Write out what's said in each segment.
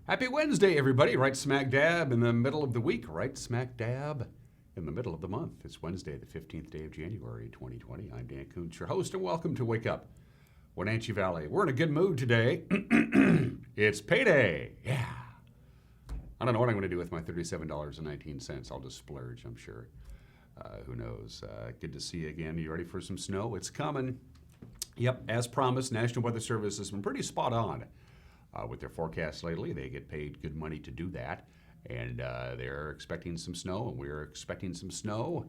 Happy Wednesday, everybody. Right smack dab in the middle of the week, right smack dab in the middle of the month. It's Wednesday, the 15th day of January, 2020. I'm Dan Kuntz, your host, and welcome to Wake Up, Wenatchee Valley. We're in a good mood today. It's payday. Yeah. I don't know what I'm going to do with my $37.19. I'll just splurge, I'm sure. Who knows? Good to see you again. You ready for some snow? It's coming. Yep, as promised, National Weather Service has been pretty spot on with their forecasts lately. They get paid good money to do that, and they're expecting some snow, and we're expecting some snow.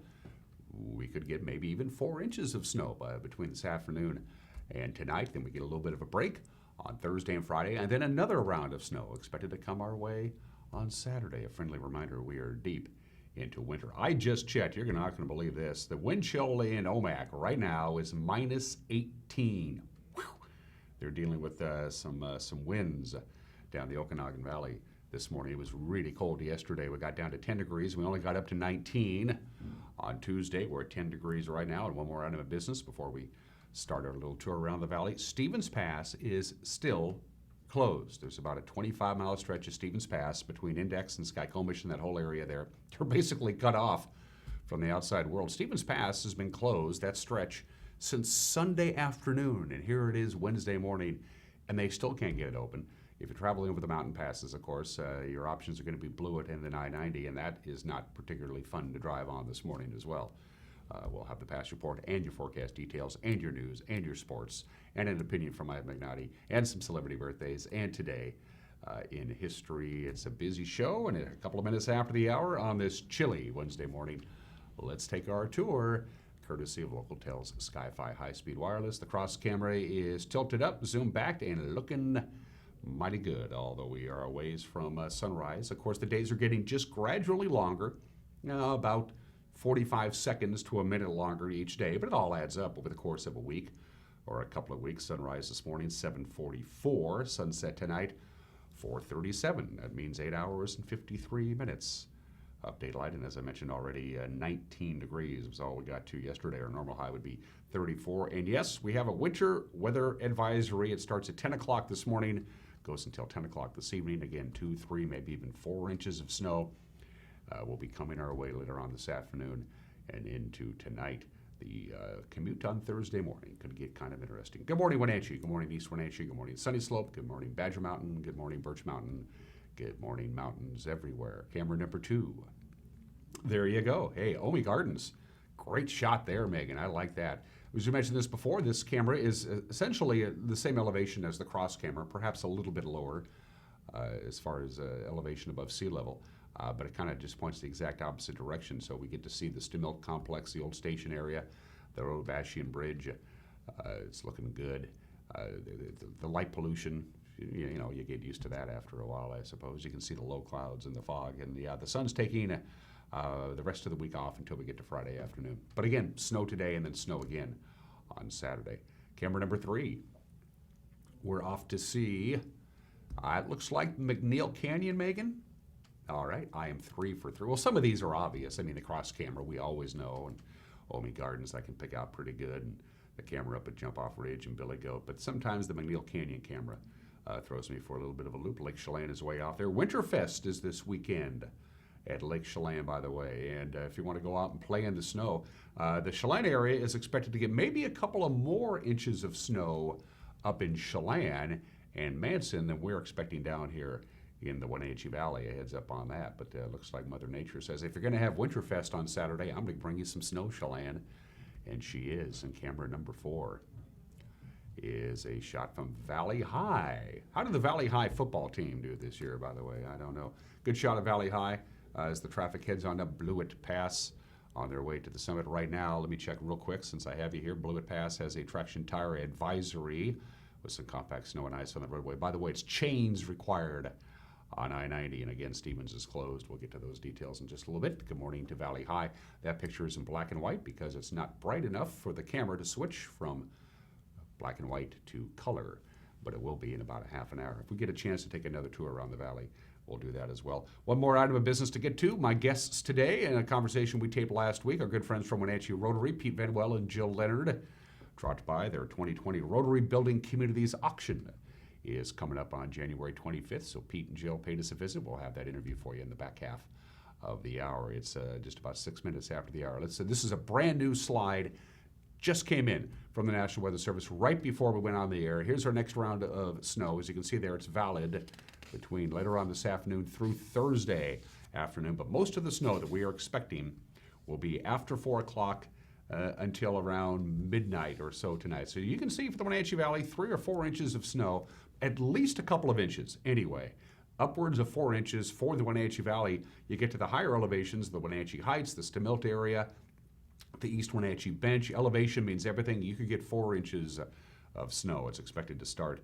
We could get maybe even 4 inches of snow between this afternoon and tonight. Then we get a little bit of a break on Thursday and Friday, and then another round of snow expected to come our way on Saturday. A friendly reminder, we are deep into winter. I just checked. You're not going to believe this. The wind chill in Omak right now is minus 18. Whew. They're dealing with some winds down the Okanagan Valley this morning. It was really cold yesterday. We got down to 10 degrees. We only got up to 19 on Tuesday. We're at 10 degrees right now. And one more item of business before we start our little tour around the valley. Stevens Pass is still closed. There's about a 25-mile stretch of Stevens Pass between Index and Skykomish and that whole area there. They're basically cut off from the outside world. Stevens Pass has been closed, that stretch, since Sunday afternoon, and here it is Wednesday morning, and they still can't get it open. If you're traveling over the mountain passes, of course, your options are going to be Blewett and then I-90, and that is not particularly fun to drive on this morning as well. We'll have the pass report and your forecast details and your news and your sports and an opinion from Mike McNaughty and some celebrity birthdays. And today in history, it's a busy show, and a couple of minutes after the hour on this chilly Wednesday morning, let's take our tour courtesy of Localtel's Sky-Fi high-speed wireless. The cross camera is tilted up, zoomed back, and looking mighty good, although we are a ways from sunrise. Of course, the days are getting just gradually longer, about 45 seconds to a minute longer each day, but it all adds up over the course of a week or a couple of weeks. Sunrise this morning, 7:44. Sunset tonight, 4:37. That means 8 hours and 53 minutes of daylight. And as I mentioned already, 19 degrees was all we got to yesterday. Our normal high would be 34. And yes, we have a winter weather advisory. It starts at 10 o'clock this morning, goes until 10 o'clock this evening. Again, 2, 3, maybe even 4 inches of snow will be coming our way later on this afternoon and into tonight. The commute on Thursday morning could get kind of interesting. Good morning, Wenatchee. Good morning, East Wenatchee. Good morning, Sunny Slope. Good morning, Badger Mountain. Good morning, Birch Mountain. Good morning, mountains everywhere. Camera number 2. There you go. Hey, Omi Gardens. Great shot there, Megan. I like that. As we mentioned this before, this camera is essentially the same elevation as the cross camera, perhaps a little bit lower as far as elevation above sea level. But it kind of just points the exact opposite direction, so we get to see the Stimilk Complex, the old station area, the Rovashian Bridge. It's looking good. The light pollution, you know, you get used to that after a while, I suppose. You can see the low clouds and the fog, and the sun's taking the rest of the week off until we get to Friday afternoon. But again, snow today and then snow again on Saturday. Camera number 3. We're off to see, it looks like McNeil Canyon, Megan. All right, I am 3 for 3. Well, some of these are obvious. I mean, the cross camera, we always know, and Omi Gardens I can pick out pretty good, and the camera up at Jump Off Ridge and Billy Goat. But sometimes the McNeil Canyon camera throws me for a little bit of a loop. Lake Chelan is way off there. Winterfest is this weekend at Lake Chelan, by the way. And if you want to go out and play in the snow, the Chelan area is expected to get maybe a couple of more inches of snow up in Chelan and Manson than we're expecting down here in the Wenatchee Valley. A heads up on that, but looks like Mother Nature says, if you're going to have Winterfest on Saturday, I'm going to bring you some snow, Chelan. And she is. And camera number 4 is a shot from Valley High. How did the Valley High football team do this year, by the way? I don't know. Good shot of Valley High as the traffic heads on up Blewett Pass on their way to the summit right now. Let me check real quick since I have you here. Blewett Pass has a traction tire advisory with some compact snow and ice on the roadway. By the way, it's chains required on I-90, and again, Stevens is closed. We'll get to those details in just a little bit. Good morning to Valley High. That picture is in black and white because it's not bright enough for the camera to switch from black and white to color, but it will be in about a half an hour. If we get a chance to take another tour around the valley, we'll do that as well. One more item of business to get to. My guests today, in a conversation we taped last week, our good friends from Wenatchee Rotary, Pete Venwell and Jill Leonard, dropped by their 2020 Rotary Building Communities Auction is coming up on January 25th. So Pete and Jill paid us a visit. We'll have that interview for you in the back half of the hour. It's just about 6 minutes after the hour. This is a brand new slide. Just came in from the National Weather Service right before we went on the air. Here's our next round of snow. As you can see there, it's valid between later on this afternoon through Thursday afternoon. But most of the snow that we are expecting will be after 4 o'clock until around midnight or so tonight. So you can see for the Wenatchee Valley, 3 or 4 inches of snow, at least a couple of inches anyway. Upwards of 4 inches for the Wenatchee Valley. You get to the higher elevations, the Wenatchee Heights, the Stemilt area, the East Wenatchee Bench. Elevation means everything. You could get 4 inches of snow. It's expected to start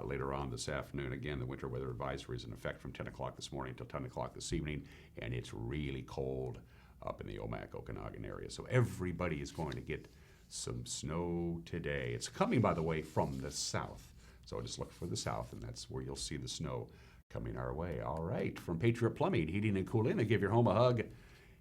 later on this afternoon. Again, the winter weather advisory is in effect from 10 o'clock this morning until 10 o'clock this evening, and it's really cold up in the Omak, Okanagan area. So everybody is going to get some snow today. It's coming, by the way, from the south. So just look for the south, and that's where you'll see the snow coming our way. All right, from Patriot Plumbing, Heating and Cooling, they give your home a hug.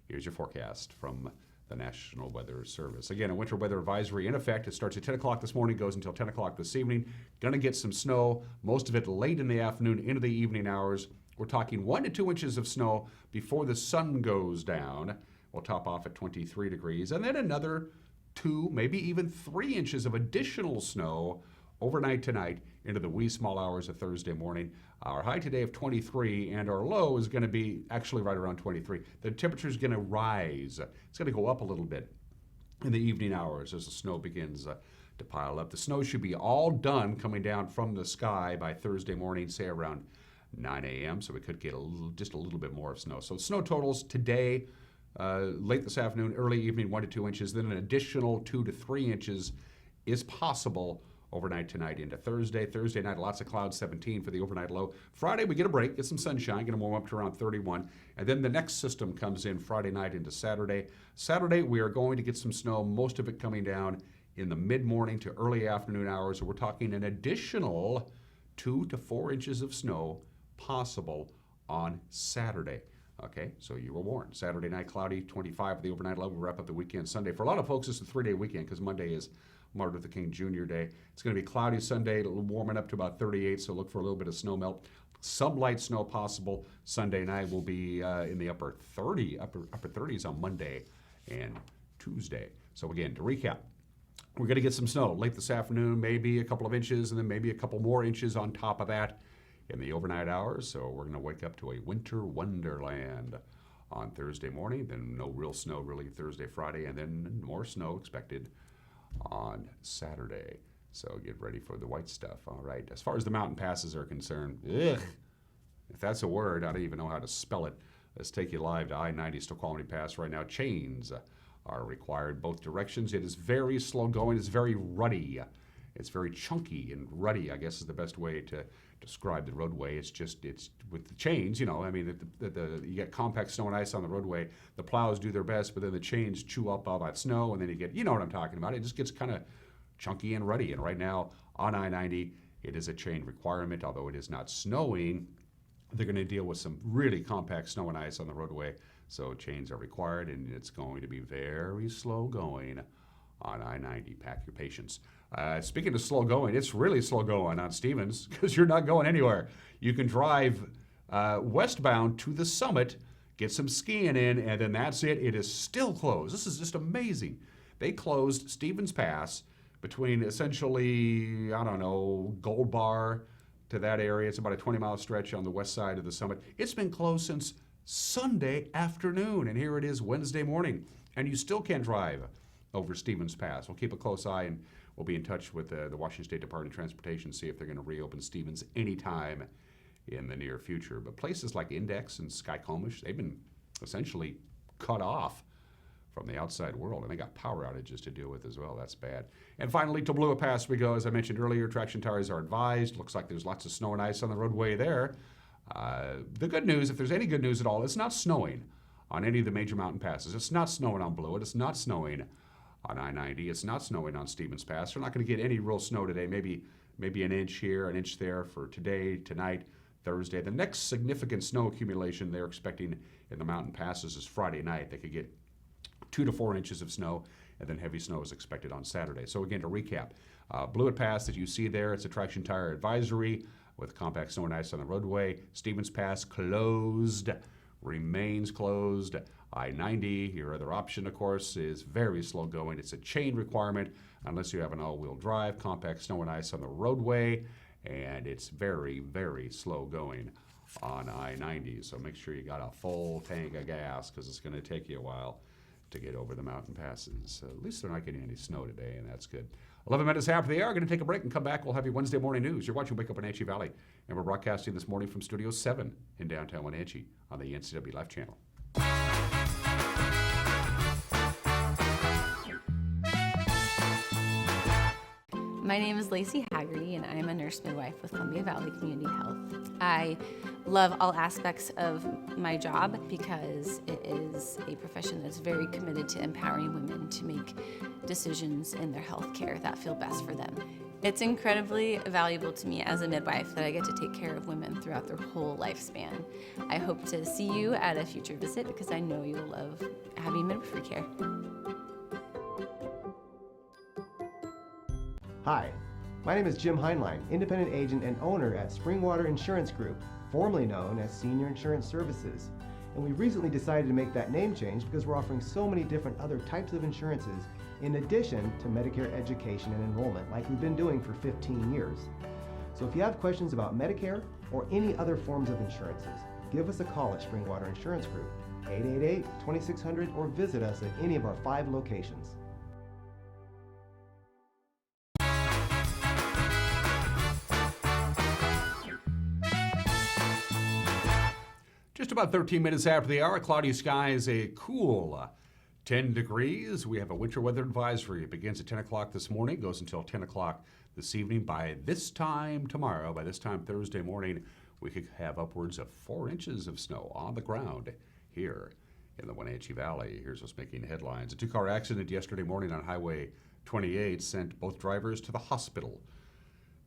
Here's your forecast from the National Weather Service. Again, a winter weather advisory in effect. It starts at 10 o'clock this morning, goes until 10 o'clock this evening. Going to get some snow, most of it late in the afternoon into the evening hours. We're talking 1 to 2 inches of snow before the sun goes down. We'll top off at 23 degrees, and then another 2, maybe even 3 inches of additional snow overnight tonight into the wee small hours of Thursday morning. Our high today of 23, and our low is going to be actually right around 23. The temperature is going to rise. It's going to go up a little bit in the evening hours as the snow begins to pile up. The snow should be all done coming down from the sky by Thursday morning, say around 9 a.m., so we could get just a little bit more of snow. So snow totals today, late this afternoon, early evening, 1 to 2 inches, then an additional 2 to 3 inches is possible overnight tonight into Thursday. Thursday night, lots of clouds, 17 for the overnight low. Friday, we get a break, get some sunshine, going to warm up to around 31. And then the next system comes in Friday night into Saturday. Saturday, we are going to get some snow, most of it coming down in the mid-morning to early afternoon hours. So we're talking an additional 2 to 4 inches of snow possible on Saturday. Okay, so you were warned. Saturday night, cloudy, 25 for the overnight low. We'll wrap up the weekend Sunday. For a lot of folks, it's a 3-day weekend because Monday is Martin Luther King Jr. Day. It's going to be cloudy Sunday, warming up to about 38, so look for a little bit of snow melt. Some light snow possible. Sunday night will be in the upper 30s on Monday and Tuesday. So again, to recap, we're going to get some snow late this afternoon, maybe a couple of inches, and then maybe a couple more inches on top of that in the overnight hours. So we're going to wake up to a winter wonderland on Thursday morning. Then no real snow really Thursday, Friday, and then more snow expected on Saturday. So get ready for the white stuff. All right. As far as the mountain passes are concerned, if that's a word, I don't even know how to spell it. Let's take you live to I-90 Snoqualmie Pass right now. Chains are required both directions. It is very slow going. It's very ruddy. It's very chunky and ruddy, I guess is the best way to describe the roadway. It's with the chains, you know, you get compact snow and ice on the roadway. The plows do their best, but then the chains chew up all that snow, and then you know what I'm talking about. It just gets kind of chunky and ruddy. And right now on I-90, it is a chain requirement, although it is not snowing. They're going to deal with some really compact snow and ice on the roadway, so chains are required, and it's going to be very slow going on I-90. Pack your patience. Speaking of slow going, it's really slow going on Stevens because you're not going anywhere. You can drive westbound to the summit, get some skiing in, and then that's it. It is still closed. This is just amazing. They closed Stevens Pass between essentially, I don't know, Gold Bar to that area. It's about a 20-mile stretch on the west side of the summit. It's been closed since Sunday afternoon, and here it is Wednesday morning, and you still can't drive over Stevens Pass. We'll keep a close eye, and we'll be in touch with the Washington State Department of Transportation, see if they're going to reopen Stevens anytime in the near future. But places like Index and Skycomish, they've been essentially cut off from the outside world, and they got power outages to deal with as well. That's bad. And finally, to Blua Pass we go. As I mentioned earlier, traction tires are advised. Looks like there's lots of snow and ice on the roadway there. The good news, if there's any good news at all, it's not snowing on any of the major mountain passes. It's not snowing on Blua. It's not snowing on I-90. It's not snowing on Stevens Pass. We're not going to get any real snow today. Maybe an inch here, an inch there for today, tonight, Thursday. The next significant snow accumulation they're expecting in the mountain passes is Friday night. They could get 2 to 4 inches of snow, and then heavy snow is expected on Saturday. So again, to recap, Blew it past that you see there. It's a traction tire advisory with compact snow and ice on the roadway. Stevens Pass closed, remains closed. I-90, your other option, of course, is very slow going. It's a chain requirement unless you have an all-wheel drive, compact snow and ice on the roadway, and it's very, very slow going on I-90. So make sure you got a full tank of gas because it's going to take you a while to get over the mountain passes. At least they're not getting any snow today, and that's good. 11 minutes after the hour, going to take a break and come back. We'll have your Wednesday morning news. You're watching Wake Up Wenatchee Valley, and we're broadcasting this morning from Studio 7 in downtown Wenatchee on the NCW Life channel. My name is Lacey Haggerty, and I'm a nurse midwife with Columbia Valley Community Health. I love all aspects of my job because it is a profession that's very committed to empowering women to make decisions in their health care that feel best for them. It's incredibly valuable to me as a midwife that I get to take care of women throughout their whole lifespan. I hope to see you at a future visit because I know you'll love having midwifery care. Hi, my name is Jim Heinlein, independent agent and owner at Springwater Insurance Group, formerly known as Senior Insurance Services. And we recently decided to make that name change because we're offering so many different other types of insurances in addition to Medicare education and enrollment like we've been doing for 15 years. So if you have questions about Medicare or any other forms of insurances, give us a call at Springwater Insurance Group, 888-2600, or visit us at any of our 5 locations. Just about 13 minutes after the hour, cloudy skies, a cool 10 degrees. We have a winter weather advisory. It begins at 10 o'clock this morning, goes until 10 o'clock this evening. By this time tomorrow, by this time Thursday morning, we could have upwards of 4 inches of snow on the ground here in the Wenatchee Valley. Here's what's making headlines. A 2-car accident yesterday morning on Highway 28 sent both drivers to the hospital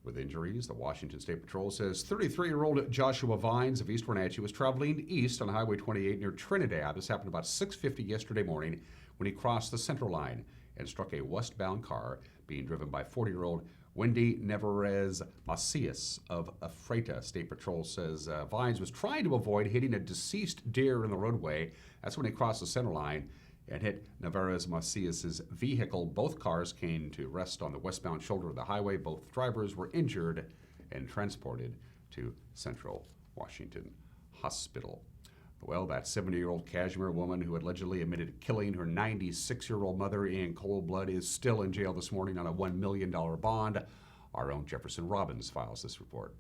with injuries. The Washington State Patrol says 33-year-old Joshua Vines of East Wenatchee was traveling east on Highway 28 near Trinidad. This happened about 6:50 yesterday morning when he crossed the center line and struck a westbound car being driven by 40-year-old Wendy Nevarez Macias of Ephrata. State Patrol says Vines was trying to avoid hitting a deceased deer in the roadway. That's when he crossed the center line and hit Nevarez Macias' vehicle. Both cars came to rest on the westbound shoulder of the highway. Both drivers were injured and transported to Central Washington Hospital. Well, that 70-year-old Kashmir woman who allegedly admitted killing her 96-year-old mother in cold blood is still in jail this morning on a $1 million bond. Our own Jefferson Robbins files this report.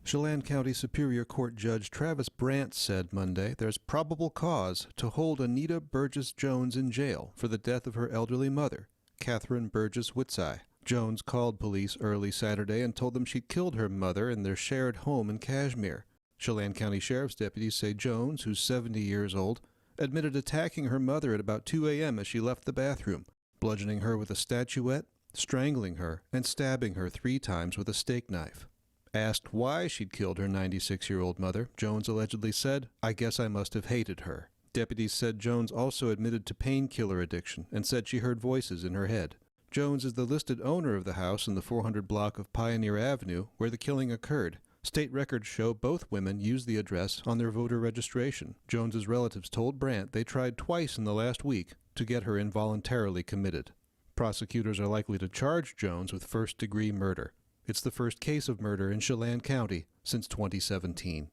Chelan County Superior Court Judge Travis Brandt said Monday there's probable cause to hold Anita Burgess Jones in jail for the death of her elderly mother, Catherine Burgess Whitseye. Jones called police early Saturday and told them she'd killed her mother in their shared home in Kashmir. Chelan County Sheriff's deputies say Jones, who's 70 years old, admitted attacking her mother at about 2 a.m. as she left the bathroom, bludgeoning her with a statuette, strangling her, and stabbing her 3 times with a steak knife. Asked why she'd killed her 96-year-old mother, Jones allegedly said, "I guess I must have hated her." Deputies said Jones also admitted to painkiller addiction and said she heard voices in her head. Jones is the listed owner of the house in the 400 block of Pioneer Avenue where the killing occurred. State records show both women used the address on their voter registration. Jones's relatives told Brandt they tried twice in the last week to get her involuntarily committed. Prosecutors are likely to charge Jones with first-degree murder. It's the first case of murder in Chelan County since 2017.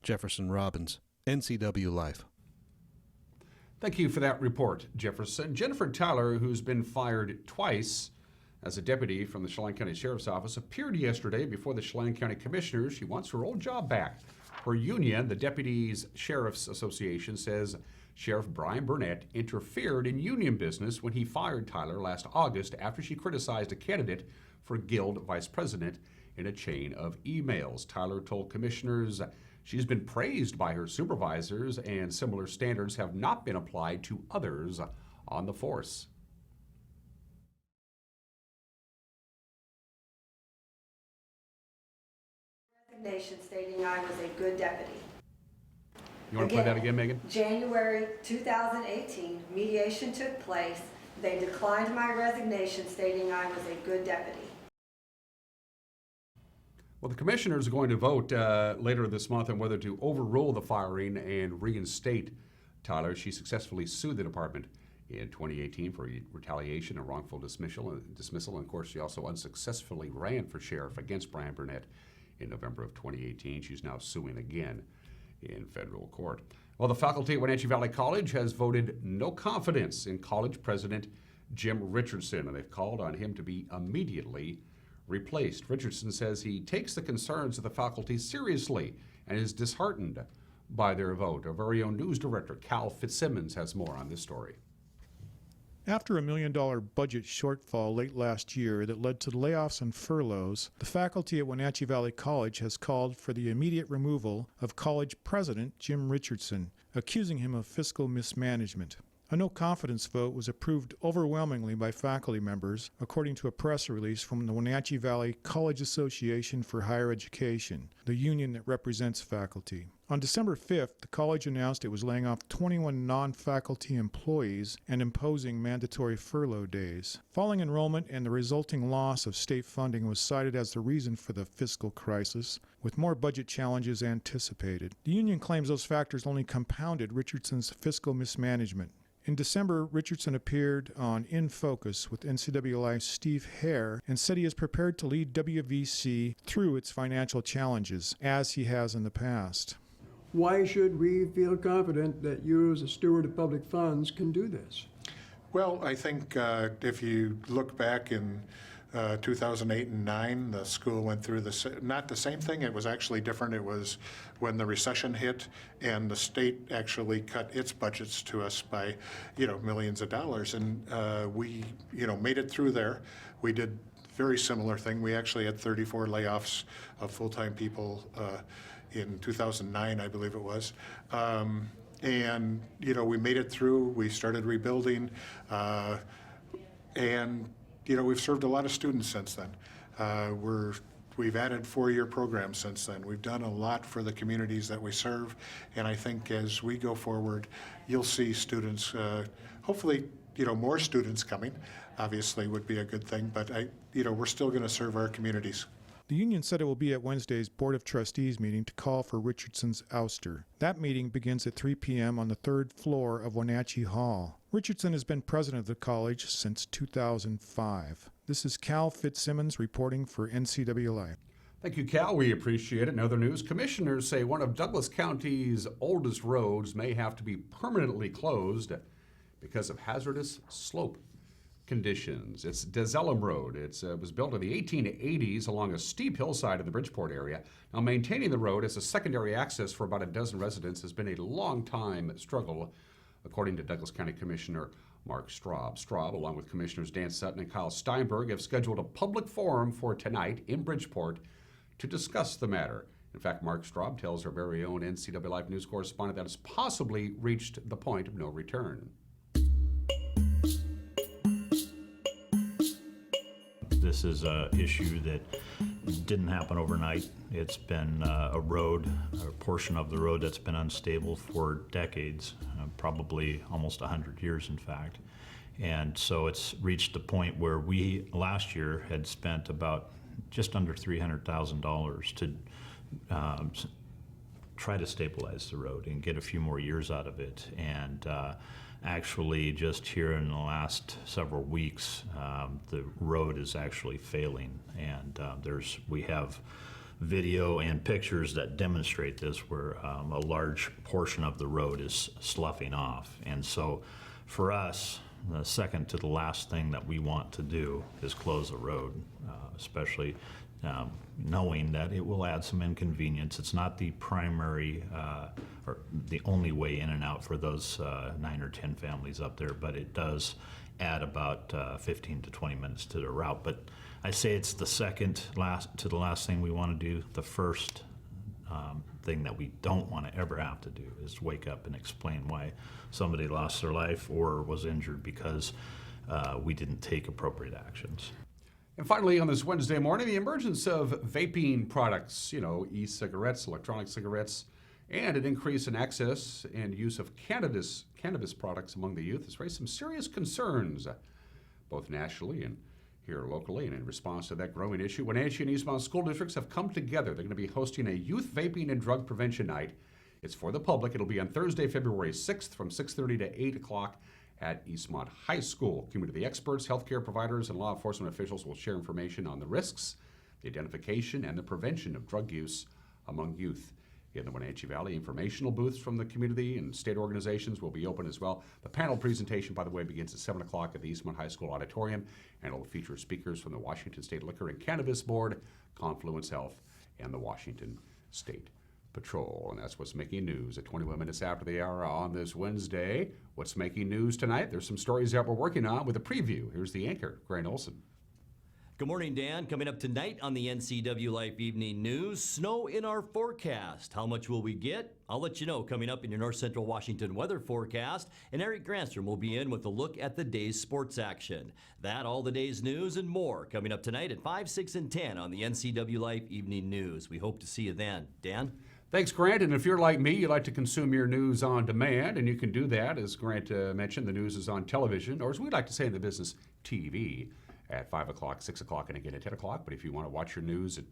Jefferson Robbins, NCW Life. Thank you for that report, Jefferson. Jennifer Tyler, who's been fired twice as a deputy from the Chelan County Sheriff's Office, appeared yesterday before the Chelan County Commissioners. She wants her old job back. Her union, the Deputies Sheriff's Association, says Sheriff Brian Burnett interfered in union business when he fired Tyler last August after she criticized a candidate for Guild Vice President in a chain of emails. Tyler told commissioners she's been praised by her supervisors and similar standards have not been applied to others on the force. Resignation stating I was a good deputy. You want to play that again, Megan? January 2018, mediation took place. They declined my resignation, stating I was a good deputy. Well, the commissioners are going to vote later this month on whether to overrule the firing and reinstate Tyler. She successfully sued the department in 2018 for retaliation and wrongful dismissal. And of course, she also unsuccessfully ran for sheriff against Brian Burnett in November of 2018. She's now suing again in federal court. Well, the faculty at Wenatchee Valley College has voted no confidence in college president Jim Richardson, and they've called on him to be immediately replaced. Richardson says he takes the concerns of the faculty seriously and is disheartened by their vote. Our very own news director, Cal Fitzsimmons, has more on this story. After $1 million budget shortfall late last year that led to layoffs and furloughs, the faculty at Wenatchee Valley College has called for the immediate removal of college president Jim Richardson, accusing him of fiscal mismanagement. A no-confidence vote was approved overwhelmingly by faculty members, according to a press release from the Wenatchee Valley College Association for Higher Education, the union that represents faculty. On December 5th, the college announced it was laying off 21 non-faculty employees and imposing mandatory furlough days. Falling enrollment and the resulting loss of state funding was cited as the reason for the fiscal crisis, with more budget challenges anticipated. The union claims those factors only compounded Richardson's fiscal mismanagement. In December, Richardson appeared on In Focus with NCAA's Steve Hare and said he is prepared to lead WVC through its financial challenges, as he has in the past. Why should we feel confident that you as a steward of public funds can do this? Well, I think if you look back in 2008 and 9, the school went through not the same thing. It was actually different. It was when the recession hit and the state actually cut its budgets to us by, millions of dollars. And we, made it through there. We did very similar thing. We actually had 34 layoffs of full-time people in 2009, I believe it was. And, we made it through. We started rebuilding. And we've served a lot of students since then. We've added four-year programs since then. We've done a lot for the communities that we serve, and I think as we go forward, you'll see students, hopefully, more students coming, obviously would be a good thing, but we're still going to serve our communities. The union said it will be at Wednesday's Board of Trustees meeting to call for Richardson's ouster. That meeting begins at 3 p.m. on the third floor of Wenatchee Hall. Richardson has been president of the college since 2005. This is Cal Fitzsimmons reporting for NCAA. Thank you, Cal. We appreciate it. In other news, commissioners say one of Douglas County's oldest roads may have to be permanently closed because of hazardous slope conditions. It's Dezelum Road. It was built in the 1880s along a steep hillside in the Bridgeport area. Now, maintaining the road as a secondary access for about a dozen residents has been a long-time struggle, according to Douglas County Commissioner Mark Straub. Straub, along with Commissioners Dan Sutton and Kyle Steinberg, have scheduled a public forum for tonight in Bridgeport to discuss the matter. In fact, Mark Straub tells our very own NCAA Live News correspondent that it's possibly reached the point of no return. This is an issue that didn't happen overnight. It's been a road, a portion of the road that's been unstable for decades, probably almost 100 years in fact. And so it's reached the point where we last year had spent about just under $300,000 to try to stabilize the road and get a few more years out of it. And actually just here in the last several weeks, the road is actually failing, and we have video and pictures that demonstrate this, where a large portion of the road is sloughing off. And so for us, the second to the last thing that we want to do is close a road, especially knowing that it will add some inconvenience. It's not the primary or the only way in and out for those 9 or 10 families up there, but it does add about 15 to 20 minutes to the route. But I say it's the second to the last thing we want to do. The first thing that we don't want to ever have to do is wake up and explain why somebody lost their life or was injured because we didn't take appropriate actions. And finally, on this Wednesday morning, the emergence of vaping products, e-cigarettes, electronic cigarettes, And an increase in access and use of cannabis products among the youth has raised some serious concerns, both nationally and here locally. And in response to that growing issue, Wenatchee and Eastmont school districts have come together. They're going to be hosting a youth vaping and drug prevention night. It's for the public. It'll be on Thursday, February 6th from 6:30 to 8 o'clock at Eastmont High School. Community experts, healthcare providers, and law enforcement officials will share information on the risks, the identification, and the prevention of drug use among youth. In the Wenatchee Valley, informational booths from the community and state organizations will be open as well. The panel presentation, by the way, begins at 7 o'clock at the Eastmont High School auditorium, and it'll feature speakers from the Washington State Liquor and Cannabis Board, Confluence Health, and the Washington State Patrol. And that's what's making news at 21 minutes after the hour on this Wednesday. What's making news tonight? There's some stories that we're working on with a preview. Here's the anchor, Grant Olson. Good morning, Dan. Coming up tonight on the NCW Life Evening News, snow in our forecast. How much will we get? I'll let you know coming up in your North Central Washington weather forecast. And Eric Granstrom will be in with a look at the day's sports action. That, all the day's news, and more coming up tonight at 5, 6, and 10 on the NCW Life Evening News. We hope to see you then. Dan? Thanks, Grant. And if you're like me, you like to consume your news on demand, and you can do that. As Grant mentioned, the news is on television, or as we like to say in the business, TV. At 5 o'clock, 6 o'clock, and again at 10 o'clock. But if you want to watch your news at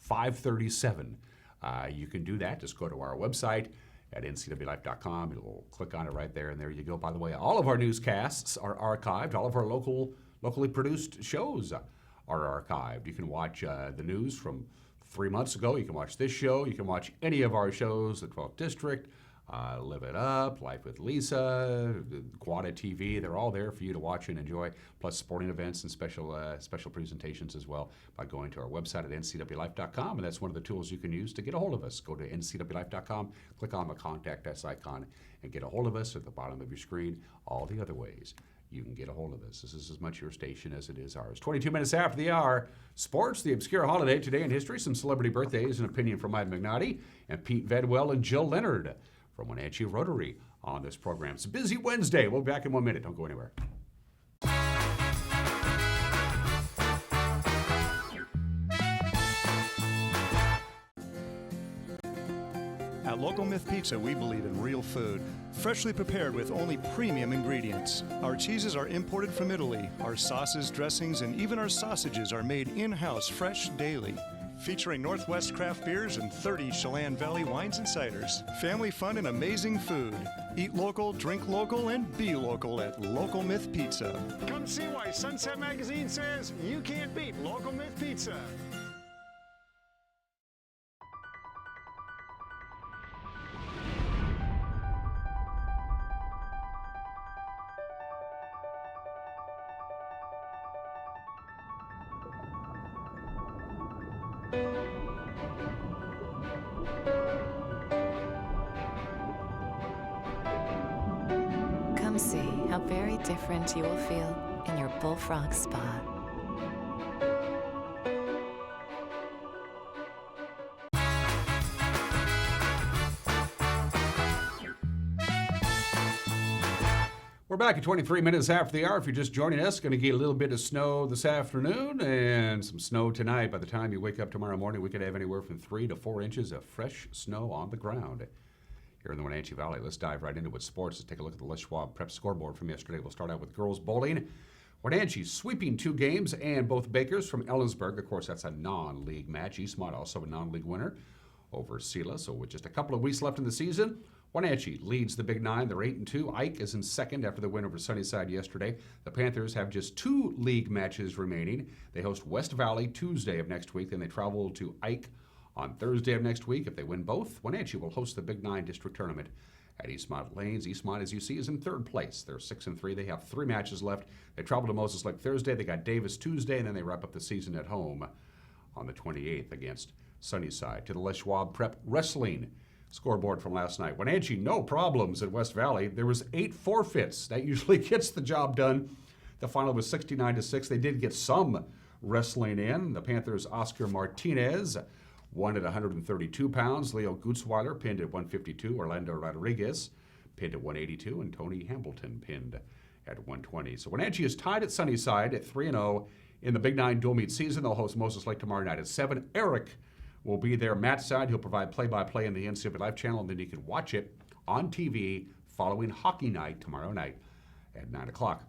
5:37, you can do that. Just go to our website at ncwlife.com. You'll click on it right there, and there you go. By the way, all of our newscasts are archived. All of our locally produced shows are archived. You can watch the news from 3 months ago. You can watch this show. You can watch any of our shows, the 12th District, Live It Up, Life with Lisa, Quada TV. They're all there for you to watch and enjoy, plus sporting events and special presentations as well by going to our website at ncwlife.com. And that's one of the tools you can use to get a hold of us. Go to ncwlife.com, click on the Contact Us icon, and get a hold of us at the bottom of your screen. All the other ways you can get a hold of us. This is as much your station as it is ours. 22 minutes after the hour, sports, the obscure holiday today in history, some celebrity birthdays, an opinion from Mike McNaughty, and Pete Vedwell and Jill Leonard from Wenatchee Rotary on this program. It's a busy Wednesday. We'll be back in 1 minute. Don't go anywhere. At Local Myth Pizza, we believe in real food, freshly prepared with only premium ingredients. Our cheeses are imported from Italy. Our sauces, dressings, and even our sausages are made in-house fresh daily. Featuring Northwest craft beers and 30 Chelan Valley wines and ciders. Family fun and amazing food. Eat local, drink local, and be local at Local Myth Pizza. Come see why Sunset Magazine says you can't beat Local Myth Pizza. Come see how very different you will feel in your Bullfrog Spa. We're back at 23 minutes after the hour. If you're just joining us, going to get a little bit of snow this afternoon and some snow tonight. By the time you wake up tomorrow morning, we could have anywhere from 3 to 4 inches of fresh snow on the ground here in the Wenatchee Valley. Let's dive right into it. Sports. Let's take a look at the Les Schwab Prep scoreboard from yesterday. We'll start out with girls bowling. Wenatchee sweeping 2 games, and both Bakers from Ellensburg. Of course, that's a non-league match. Eastmont also a non-league winner over Sela. So with just a couple of weeks left in the season, Wenatchee leads the Big Nine. They're 8-2. Ike is in second after the win over Sunnyside yesterday. The Panthers have just 2 league matches remaining. They host West Valley Tuesday of next week. Then they travel to Ike on Thursday of next week. If they win both, Wenatchee will host the Big Nine district tournament at Eastmont Lanes. Eastmont, as you see, is in third place. They're 6-3. They have 3 matches left. They travel to Moses Lake Thursday. They got Davis Tuesday, and then they wrap up the season at home on the 28th against Sunnyside. To the Les Schwab Prep Wrestling scoreboard from last night. Wenatchee, no problems at West Valley. There was 8 forfeits. That usually gets the job done. The final was 69-6. They did get some wrestling in. The Panthers' Oscar Martinez won at 132 pounds. Leo Gutzweiler pinned at 152. Orlando Rodriguez pinned at 182. And Tony Hambleton pinned at 120. So Wenatchee is tied at Sunnyside at 3-0 in the Big Nine dual meet season. They'll host Moses Lake tomorrow night at 7. Eric will be there. Matt Side, he'll provide play-by-play in the NCAA Live channel, and then you can watch it on TV following hockey night tomorrow night at 9 o'clock.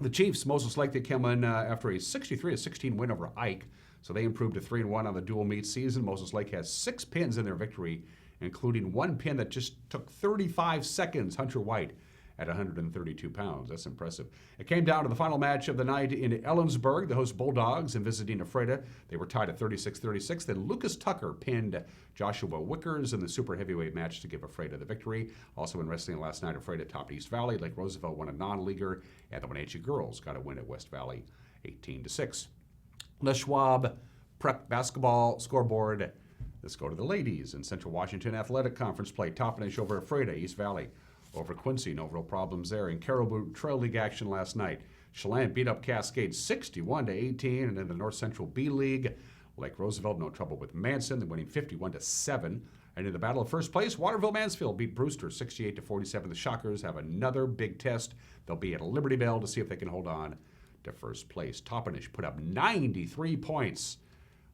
The Chiefs, Moses Lake, they come in after a 63-16 win over Ike, so they improved to 3-1 on the dual meet season. Moses Lake has 6 pins in their victory, including one pin that just took 35 seconds, Hunter White at 132 pounds. That's impressive. It came down to the final match of the night in Ellensburg. The host Bulldogs and visiting Ephrata. They were tied at 36-36. Then Lucas Tucker pinned Joshua Wickers in the super heavyweight match to give Ephrata the victory. Also in wrestling last night, Ephrata topped East Valley. Lake Roosevelt won a non-leaguer, and the Wenatchee girls got a win at West Valley 18-6. Les Schwab Prep basketball scoreboard. Let's go to the ladies in Central Washington Athletic Conference play. Toppenish over Ephrata, East Valley over Quincy. No real problems there. In Caribou Trail League action last night, Chelan beat up Cascade 61-18. And in the North Central B League, Lake Roosevelt, no trouble with Manson. They're winning 51-7. And in the battle of first place, Waterville-Mansfield beat Brewster 68-47. The Shockers have another big test. They'll be at Liberty Bell to see if they can hold on to first place. Toppenish put up 93 points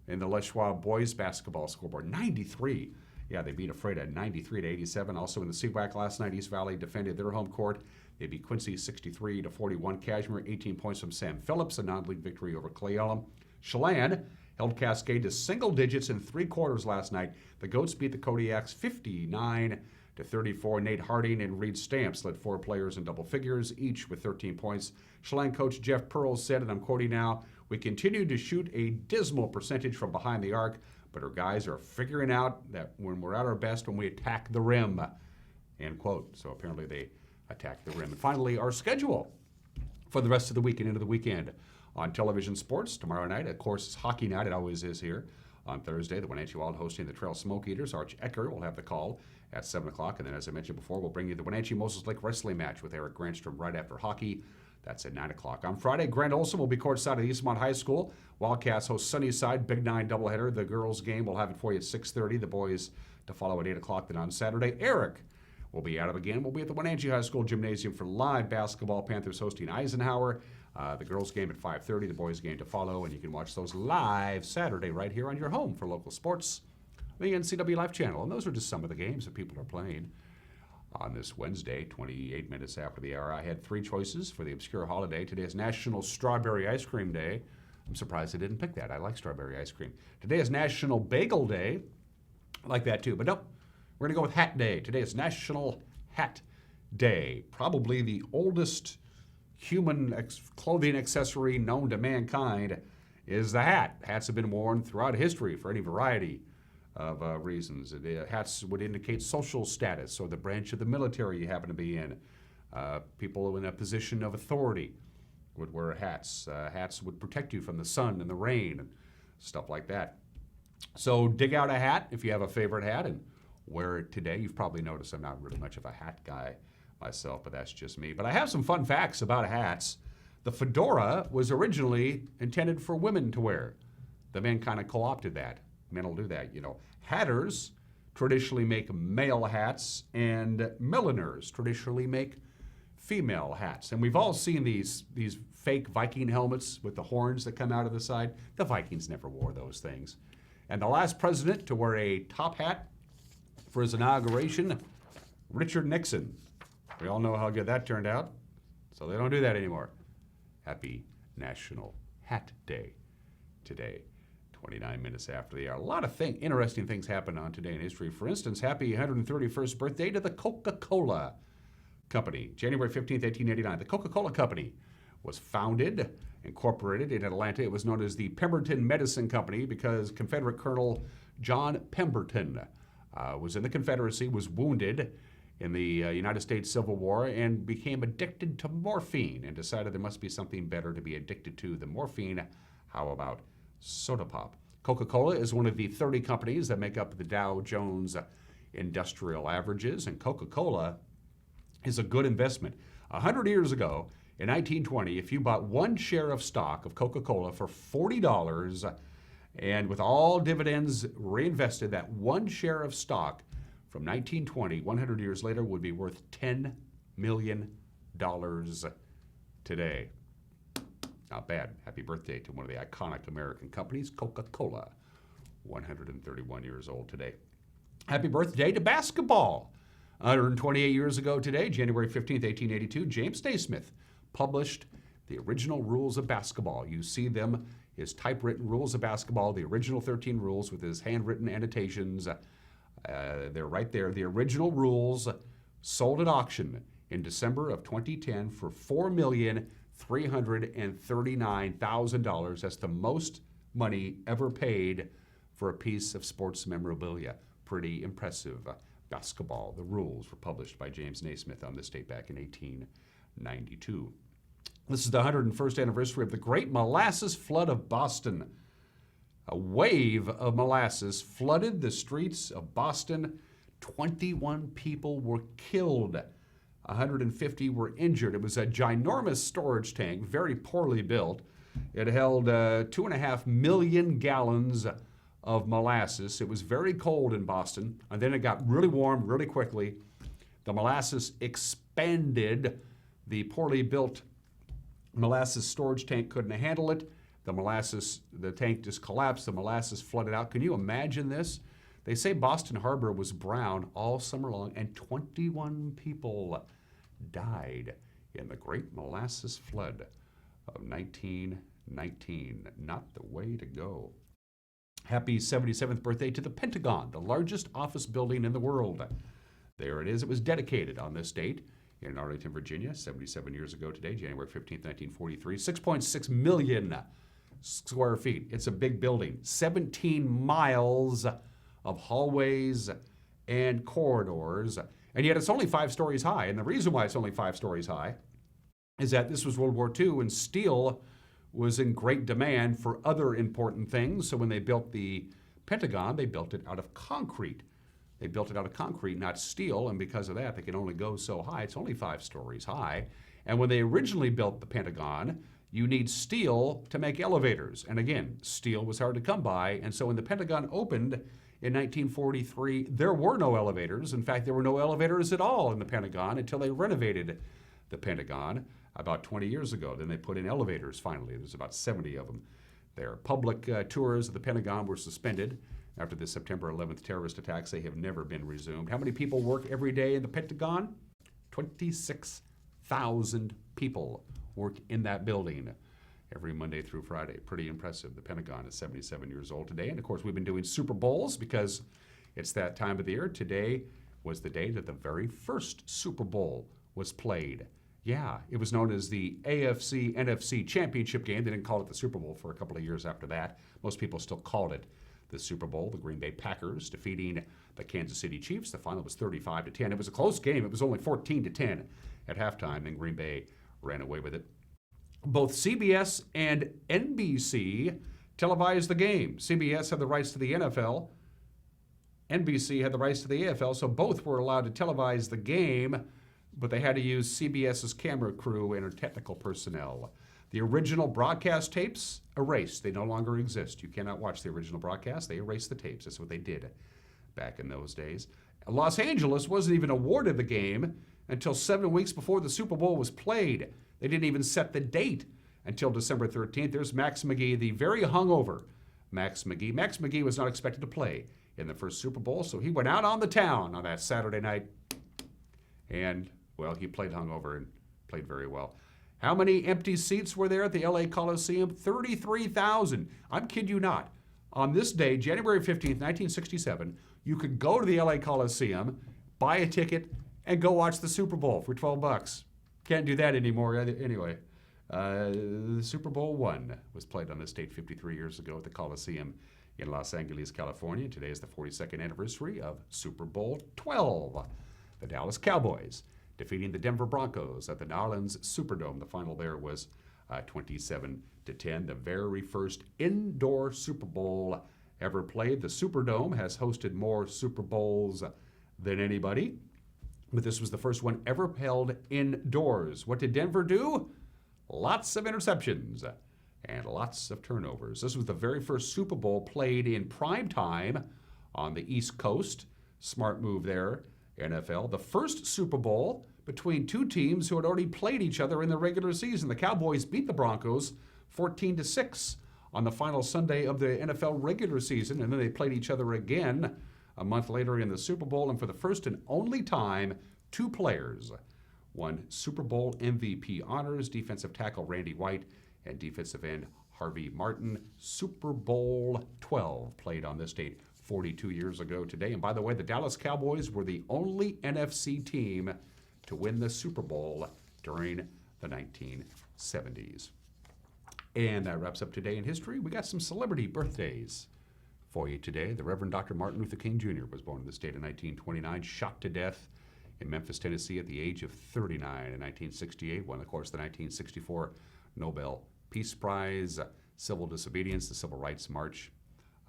in the Les Schwab boys basketball scoreboard. 93. Yeah, they beat Ephrata 93-87. Also in the CWAC last night, East Valley defended their home court. They beat Quincy 63-41. Cashmere, 18 points from Sam Phillips, a non-league victory over Clay Elum. Chelan held Cascade to single digits in 3 quarters last night. The Goats beat the Kodiaks 59-34. Nate Harding and Reed Stamps led 4 players in double figures, each with 13 points. Chelan coach Jeff Pearl said, and I'm quoting now, "We continue to shoot a dismal percentage from behind the arc, but our guys are figuring out that when we're at our best when we attack the rim," end quote. So apparently they attacked the rim. And finally, our schedule for the rest of the week and into the weekend. On television sports, tomorrow night, of course, it's hockey night. It always is here. On Thursday, the Wenatchee Wild hosting the Trail Smoke Eaters. Arch Ecker will have the call at 7 o'clock. And then, as I mentioned before, we'll bring you the Wenatchee Moses Lake wrestling match with Eric Grandstrom right after hockey. That's at 9 o'clock. On Friday, Grant Olson will be courtside at Eastmont High School. Wildcats host Sunnyside, Big 9 doubleheader. The girls' game, we'll have it for you at 6:30. The boys to follow at 8 o'clock. Then on Saturday, Eric will be at it again. We'll be at the Wenatchee High School Gymnasium for live basketball. Panthers hosting Eisenhower. The girls' game at 5:30. The boys' game to follow. And you can watch those live Saturday right here on your home for local sports, the NCW Live channel. And those are just some of the games that people are playing. On this Wednesday, 28 minutes after the hour, I had 3 choices for the obscure holiday. Today is National Strawberry Ice Cream Day. I'm surprised I didn't pick that. I like strawberry ice cream. Today is National Bagel Day. I like that too. But no, we're going to go with Hat Day. Today is National Hat Day. Probably the oldest human clothing accessory known to mankind is the hat. Hats have been worn throughout history for any variety of reasons. Hats would indicate social status or the branch of the military you happen to be in. People in a position of authority would wear hats. Hats would protect you from the sun and the rain and stuff like that. So dig out a hat if you have a favorite hat and wear it today. You've probably noticed I'm not really much of a hat guy myself, but that's just me. But I have some fun facts about hats. The fedora was originally intended for women to wear. The men kind of co-opted that. Men will do that, you know. Hatters traditionally make male hats, and milliners traditionally make female hats. And we've all seen these fake Viking helmets with the horns that come out of the side. The Vikings never wore those things. And the last president to wear a top hat for his inauguration, Richard Nixon. We all know how good that turned out, so they don't do that anymore. Happy National Hat Day today. 29 minutes after the hour. A lot of interesting things happened on today in history. For instance, happy 131st birthday to the Coca-Cola Company. January 15th, 1889. The Coca-Cola Company was founded, incorporated in Atlanta. It was known as the Pemberton Medicine Company because Confederate Colonel John Pemberton was in the Confederacy, was wounded in the United States Civil War, and became addicted to morphine and decided there must be something better to be addicted to than morphine. How about soda pop? Coca-Cola is one of the 30 companies that make up the Dow Jones Industrial Averages, and Coca-Cola is a good investment. 100 years ago, in 1920, if you bought 1 share of stock of Coca-Cola for $40, and with all dividends reinvested, that 1 share of stock from 1920, 100 years later, would be worth $10 million today. Not bad. Happy birthday to one of the iconic American companies, Coca-Cola. 131 years old today. Happy birthday to basketball. 128 years ago today, January 15th, 1882, James Naismith published the original rules of basketball. You see them, his typewritten rules of basketball, the original 13 rules with his handwritten annotations. They're right there. The original rules sold at auction in December of 2010 for $4,339,000. That's the most money ever paid for a piece of sports memorabilia. Pretty impressive. Basketball. The rules were published by James Naismith on this date back in 1892. This is the 101st anniversary of the Great Molasses Flood of Boston. A wave of molasses flooded the streets of Boston. 21 people were killed. 150 were injured. It was a ginormous storage tank, very poorly built. It held 2.5 million gallons of molasses. It was very cold in Boston, and then it got really warm really quickly. The molasses expanded. The poorly built molasses storage tank couldn't handle it. The tank just collapsed. The molasses flooded out. Can you imagine this? They say Boston Harbor was brown all summer long, and 21 people died in the Great Molasses Flood of 1919. Not the way to go. Happy 77th birthday to the Pentagon, the largest office building in the world. There it is. It was dedicated on this date in Arlington, Virginia, 77 years ago today, January 15th, 1943. 6.6 million square feet. It's a big building. 17 miles of hallways and corridors, and yet it's only 5 stories high. And the reason why it's only 5 stories high is that this was World War II, and steel was in great demand for other important things. So when they built the Pentagon, they built it out of concrete. They built it out of concrete, not steel, and because of that, they can only go so high. It's only 5 stories high. And when they originally built the Pentagon, you need steel to make elevators. And again, steel was hard to come by, and so when the Pentagon opened in 1943, there were no elevators. In fact, there were no elevators at all in the Pentagon until they renovated the Pentagon about 20 years ago. Then they put in elevators finally. There's about 70 of them there. Public tours of the Pentagon were suspended after the September 11th terrorist attacks. They have never been resumed. How many people work every day in the Pentagon? 26,000 people work in that building every Monday through Friday. Pretty impressive. The Pentagon is 77 years old today. And of course, we've been doing Super Bowls because it's that time of the year. Today was the day that the very first Super Bowl was played. Yeah, it was known as the AFC-NFC championship game. They didn't call it the Super Bowl for a couple of years after that. Most people still called it the Super Bowl. The Green Bay Packers defeating the Kansas City Chiefs. The final was 35-10. It was a close game. It was only 14-10 at halftime, and Green Bay ran away with it. Both CBS and NBC televised the game. CBS had the rights to the NFL. NBC had the rights to the AFL, so both were allowed to televise the game, but they had to use CBS's camera crew and technical personnel. The original broadcast tapes erased. They no longer exist. You cannot watch the original broadcast. They erased the tapes. That's what they did back in those days. Los Angeles wasn't even awarded the game until 7 weeks before the Super Bowl was played. They didn't even set the date until December 13th. There's Max McGee, the very hungover Max McGee. Max McGee was not expected to play in the first Super Bowl, so he went out on the town on that Saturday night, and, well, he played hungover and played very well. How many empty seats were there at the LA Coliseum? 33,000. I'm kidding you not. On this day, January 15th, 1967, you could go to the LA Coliseum, buy a ticket, and go watch the Super Bowl for $12. Can't do that anymore. Anyway, the Super Bowl I was played on this date 53 years ago at the Coliseum in Los Angeles, California. Today is the 42nd anniversary of Super Bowl XII. The Dallas Cowboys defeating the Denver Broncos at the New Orleans Superdome. The final there was 27-10. The very first indoor Super Bowl ever played. The Superdome has hosted more Super Bowls than anybody, but this was the first one ever held indoors. What did Denver do? Lots of interceptions and lots of turnovers. This was the very first Super Bowl played in prime time on the East Coast. Smart move there, NFL. The first Super Bowl between two teams who had already played each other in the regular season. The Cowboys beat the Broncos 14-6 on the final Sunday of the NFL regular season, and then they played each other again a month later in the Super Bowl. And for the first and only time, two players won Super Bowl MVP honors, defensive tackle Randy White and defensive end Harvey Martin. Super Bowl 12 played on this date 42 years ago today. And by the way, the Dallas Cowboys were the only NFC team to win the Super Bowl during the 1970s. And that wraps up Today in History. We got some celebrity birthdays for you today. The Reverend Dr. Martin Luther King Jr. was born in the state in 1929, shot to death in Memphis, Tennessee at the age of 39 in 1968. Won, of course, the 1964 Nobel Peace Prize. Civil disobedience, the Civil Rights March.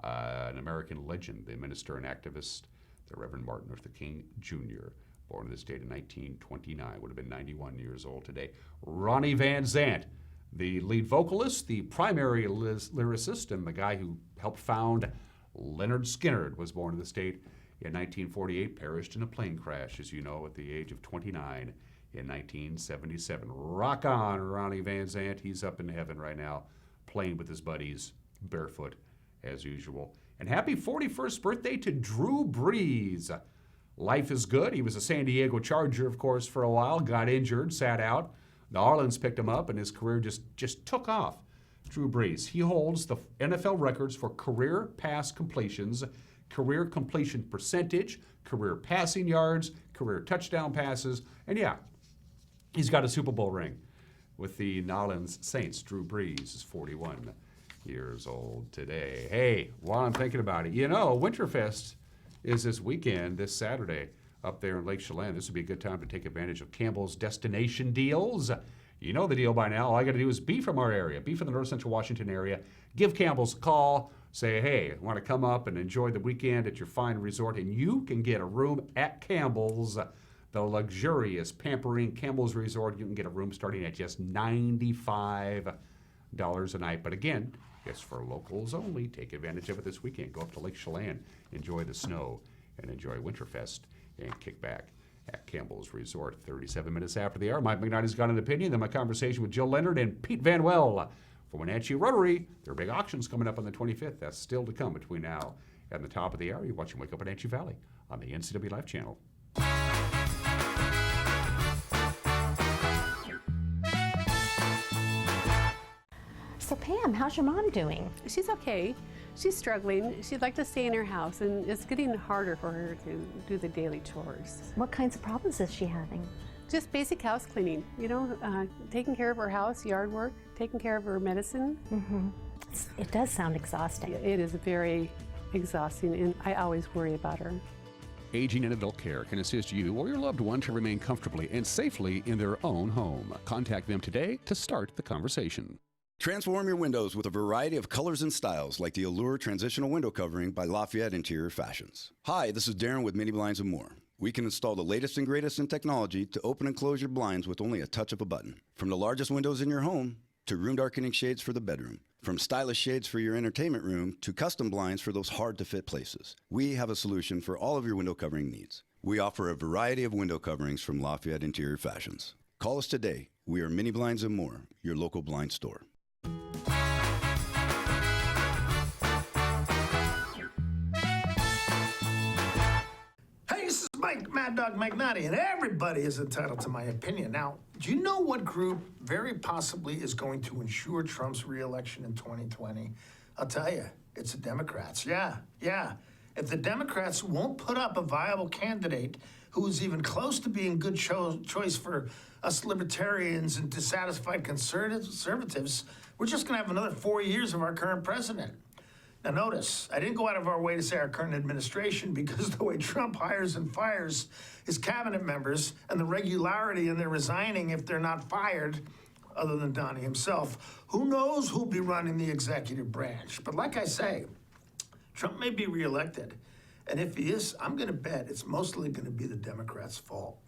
An American legend, the minister and activist, the Reverend Martin Luther King Jr., born in this date in 1929, would have been 91 years old today. Ronnie Van Zant, the lead vocalist, the primary lyricist, and the guy who helped found Leonard Skinner, was born in the state in 1948, perished in a plane crash, as you know, at the age of 29 in 1977. Rock on, Ronnie Van Zant. He's up in heaven right now, playing with his buddies, barefoot as usual. And happy 41st birthday to Drew Brees. Life is good. He was a San Diego Charger, of course, for a while, got injured, sat out. The Marlins picked him up, and his career just took off. Drew Brees. He holds the NFL records for career pass completions, career completion percentage, career passing yards, career touchdown passes, and yeah, he's got a Super Bowl ring with the New Orleans Saints. Drew Brees is 41 years old today. Hey, while I'm thinking about it, you know, Winterfest is this weekend, this Saturday, up there in Lake Chelan. This would be a good time to take advantage of Campbell's destination deals. You know the deal by now. All I got to do is be from our area, be from the North Central Washington area. Give Campbell's a call. Say, hey, I want to come up and enjoy the weekend at your fine resort, and you can get a room at Campbell's, the luxurious, pampering Campbell's Resort. You can get a room starting at just $95 a night. But again, it's for locals only. Take advantage of it this weekend. Go up to Lake Chelan, enjoy the snow, and enjoy Winterfest, and kick back at Campbell's Resort. 37 minutes after the hour, Mike McKnight's got an opinion. Then my conversation with Jill Leonard and Pete Van Well for Wenatchee Rotary. Their big auction's coming up on the 25th. That's still to come between now and the top of the hour. You're watching Wake Up Wenatchee Valley on the NCW Life channel. So Pam, how's your mom doing? She's okay. She's struggling. She'd like to stay in her house, and it's getting harder for her to do the daily chores. What kinds of problems is she having? Just basic house cleaning, you know, taking care of her house, yard work, taking care of her medicine. Mm-hmm. It does sound exhausting. It is very exhausting, and I always worry about her. Aging in Adult Care can assist you or your loved one to remain comfortably and safely in their own home. Contact them today to start the conversation. Transform your windows with a variety of colors and styles like the Allure Transitional Window Covering by Lafayette Interior Fashions. Hi, this is Darren with Mini Blinds and More. We can install the latest and greatest in technology to open and close your blinds with only a touch of a button. From the largest windows in your home to room darkening shades for the bedroom. From stylish shades for your entertainment room to custom blinds for those hard-to-fit places. We have a solution for all of your window covering needs. We offer a variety of window coverings from Lafayette Interior Fashions. Call us today. We are Mini Blinds and More, your local blind store. Hey, this is Mike Mad Dog Magnotti, and everybody is entitled to my opinion. Now, do you know what group very possibly is going to ensure Trump's re-election in 2020? I'll tell you, it's the Democrats. Yeah. If the Democrats won't put up a viable candidate who is even close to being good choice for us libertarians and dissatisfied conservatives, we're just going to have another 4 years of our current president. Now notice, I didn't go out of our way to say our current administration because the way Trump hires and fires his cabinet members and the regularity in their resigning if they're not fired, other than Donnie himself, who knows who'll be running the executive branch. But like I say, Trump may be reelected, and if he is, I'm gonna bet it's mostly gonna be the Democrats' fault.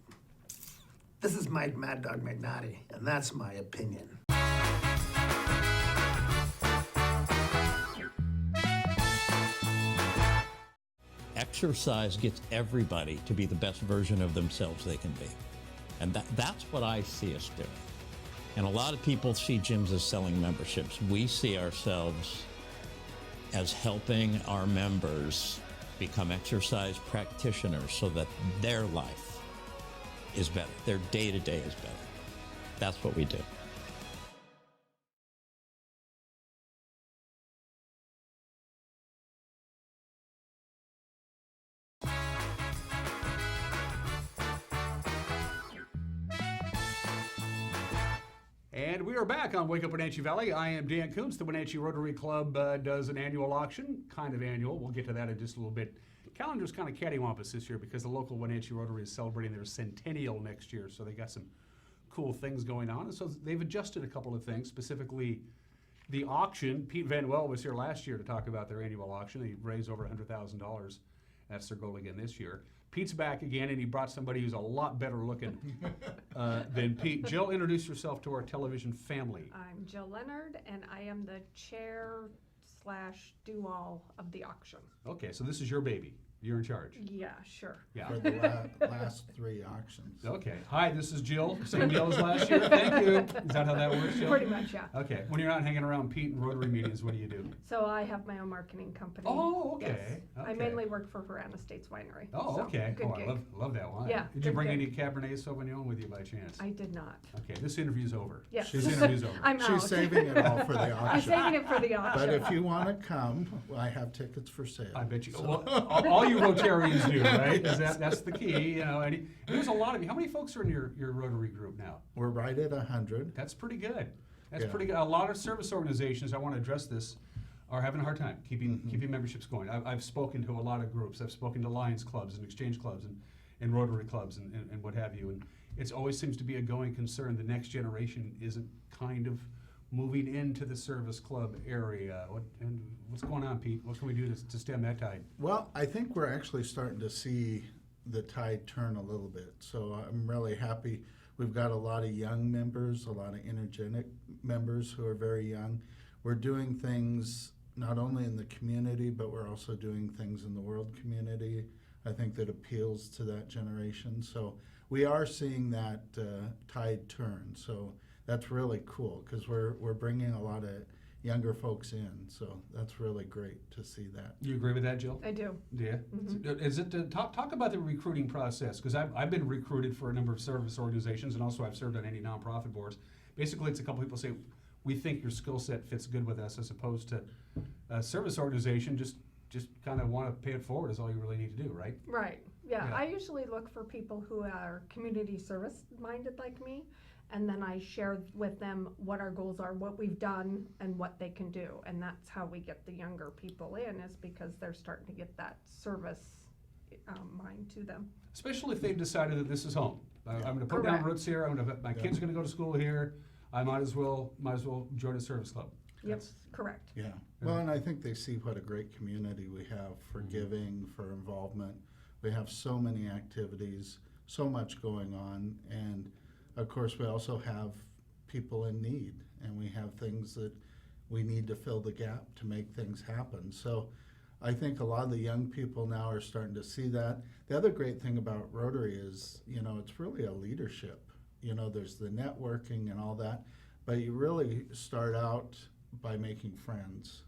This is Mike Mad Dog Magnotti, and that's my opinion. Exercise gets everybody to be the best version of themselves they can be. And that's what I see us doing. And a lot of people see gyms as selling memberships. We see ourselves as helping our members become exercise practitioners so that their life is better, their day-to-day is better. That's what we do. And we are back on Wake Up Wenatchee Valley. I am Dan Kuntz. The Wenatchee Rotary Club does an annual auction, kind of annual. We'll get to that in just a little bit. Calendar's kind of cattywampus this year because the local Wenatchee Rotary is celebrating their centennial next year, so they got some cool things going on. And so they've adjusted a couple of things, specifically the auction. Pete Van Well was here last year to talk about their annual auction. He raised over $100,000. That's their goal again this year. Pete's back again, and he brought somebody who's a lot better looking than Pete. Jill, introduce yourself to our television family. I'm Jill Leonard, and I am the chair/do-all of the auction. Okay, so this is your baby. You're in charge. Yeah, sure. Yeah. For the last 3 auctions. Okay. Hi, this is Jill. Same deal as last year. Thank you. Is that how that works, Jill? Pretty much, yeah. Okay. When you're not hanging around Pete and Rotary meetings, what do you do? So I have my own marketing company. Oh, okay. Yes. I Okay. mainly work for Verana States Winery. Oh, so okay. Good Oh, gig. I love that wine. Yeah, Did you good bring gig. any Cabernet Sauvignon with you by chance? I did not. Okay. This interview's over. Yes. This interview's over. I'm out. She's saving it all for the auction. I'm saving it for the auction. But if you want to come, I have tickets for sale. I bet you. So- Well, all you Rotarians do, right? That's the key, you know. And there's a lot of you. How many folks are in your Rotary group now? We're right at 100. That's pretty good. That's Yeah. pretty good. A lot of service organizations, I want to address this, are having a hard time keeping memberships going. I've spoken to a lot of groups. I've spoken to Lions clubs and exchange clubs and Rotary clubs and what have you. And it always seems to be a going concern. The next generation isn't kind of moving into the service club area. What's going on, Pete? What can we do to stem that tide? Well, I think we're actually starting to see the tide turn a little bit. So I'm really happy. We've got a lot of young members, a lot of energetic members who are very young. We're doing things not only in the community, but we're also doing things in the world community, I think, that appeals to that generation. So we are seeing that tide turn. So that's really cool because we're bringing a lot of younger folks in. So that's really great to see that. You agree with that, Jill? I do. Yeah. Is it talk about the recruiting process? Because I've been recruited for a number of service organizations, and also I've served on any nonprofit boards. Basically, it's a couple people say, we think your skill set fits good with us, as opposed to a service organization just kind of want to pay it forward is all you really need to do, right? Right. Yeah. Yeah. I usually look for people who are community service minded like me, and then I share with them what our goals are, what we've done, and what they can do. And that's how we get the younger people in, is because they're starting to get that service mind to them. Especially if they've decided that this is home. I'm going to put down Correct. roots here. My kids are going to go to school here. I might as well join a service club. Yep, correct. Yeah. Well, and I think they see what a great community we have for giving, for involvement. We have so many activities, so much going on, and of course we also have people in need, and we have things that we need to fill the gap to make things happen. So I think a lot of the young people now are starting to see that. The other great thing about Rotary is, it's really a leadership. There's the networking and all that, but you really start out by making friends,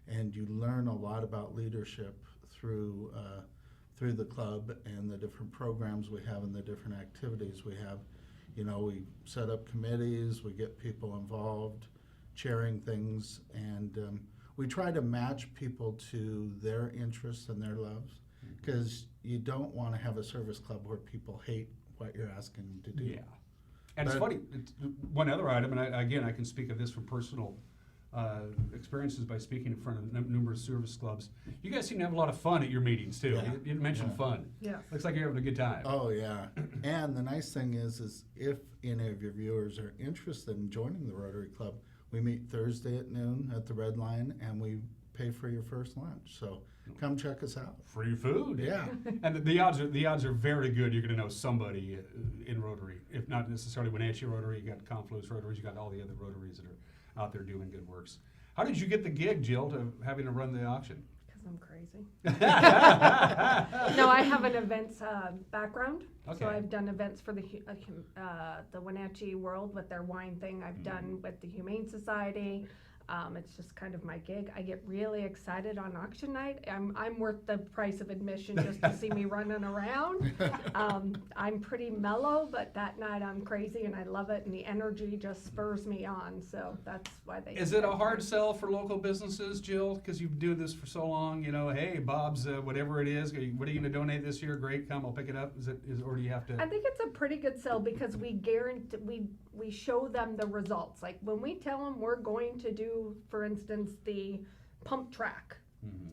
and you learn a lot about leadership through the club and the different programs we have and the different activities we have. We set up committees, we get people involved, chairing things, and we try to match people to their interests and their loves, because you don't want to have a service club where people hate what you're asking them to do. Yeah. And it's funny, one other item, and I can speak of this from personal experiences by speaking in front of numerous service clubs. You guys seem to have a lot of fun at your meetings too. Yeah. You mentioned fun. Yeah. Looks like you're having a good time. Oh yeah. And the nice thing is if any of your viewers are interested in joining the Rotary Club, we meet Thursday at noon at the Red Line, and we pay for your first lunch. So come check us out. Free food. Yeah. And the odds are very good you're going to know somebody in Rotary. If not necessarily Wenatchee Rotary, you got Confluence Rotaries, you got all the other Rotaries that are out there doing good works. How did you get the gig, Jill, to having to run the auction? Because Because I'm crazy. No, I have an events background. Okay. So I've done events for the Wenatchee World with their wine thing. I've done with the Humane Society. It's just kind of my gig. I get really excited on auction night. I'm worth the price of admission just to see me running around. I'm pretty mellow, but that night I'm crazy and I love it, and the energy just spurs me on. So that's why they. Is it a hard sell for local businesses, Jill? Because you've been doing this for so long. You know, hey, Bob's whatever it is. What are you going to donate this year? Great, come, I'll pick it up. Or do you have to? I think it's a pretty good sell because we guarantee we show them the results. Like when we tell them we're going to do, for instance, the pump track,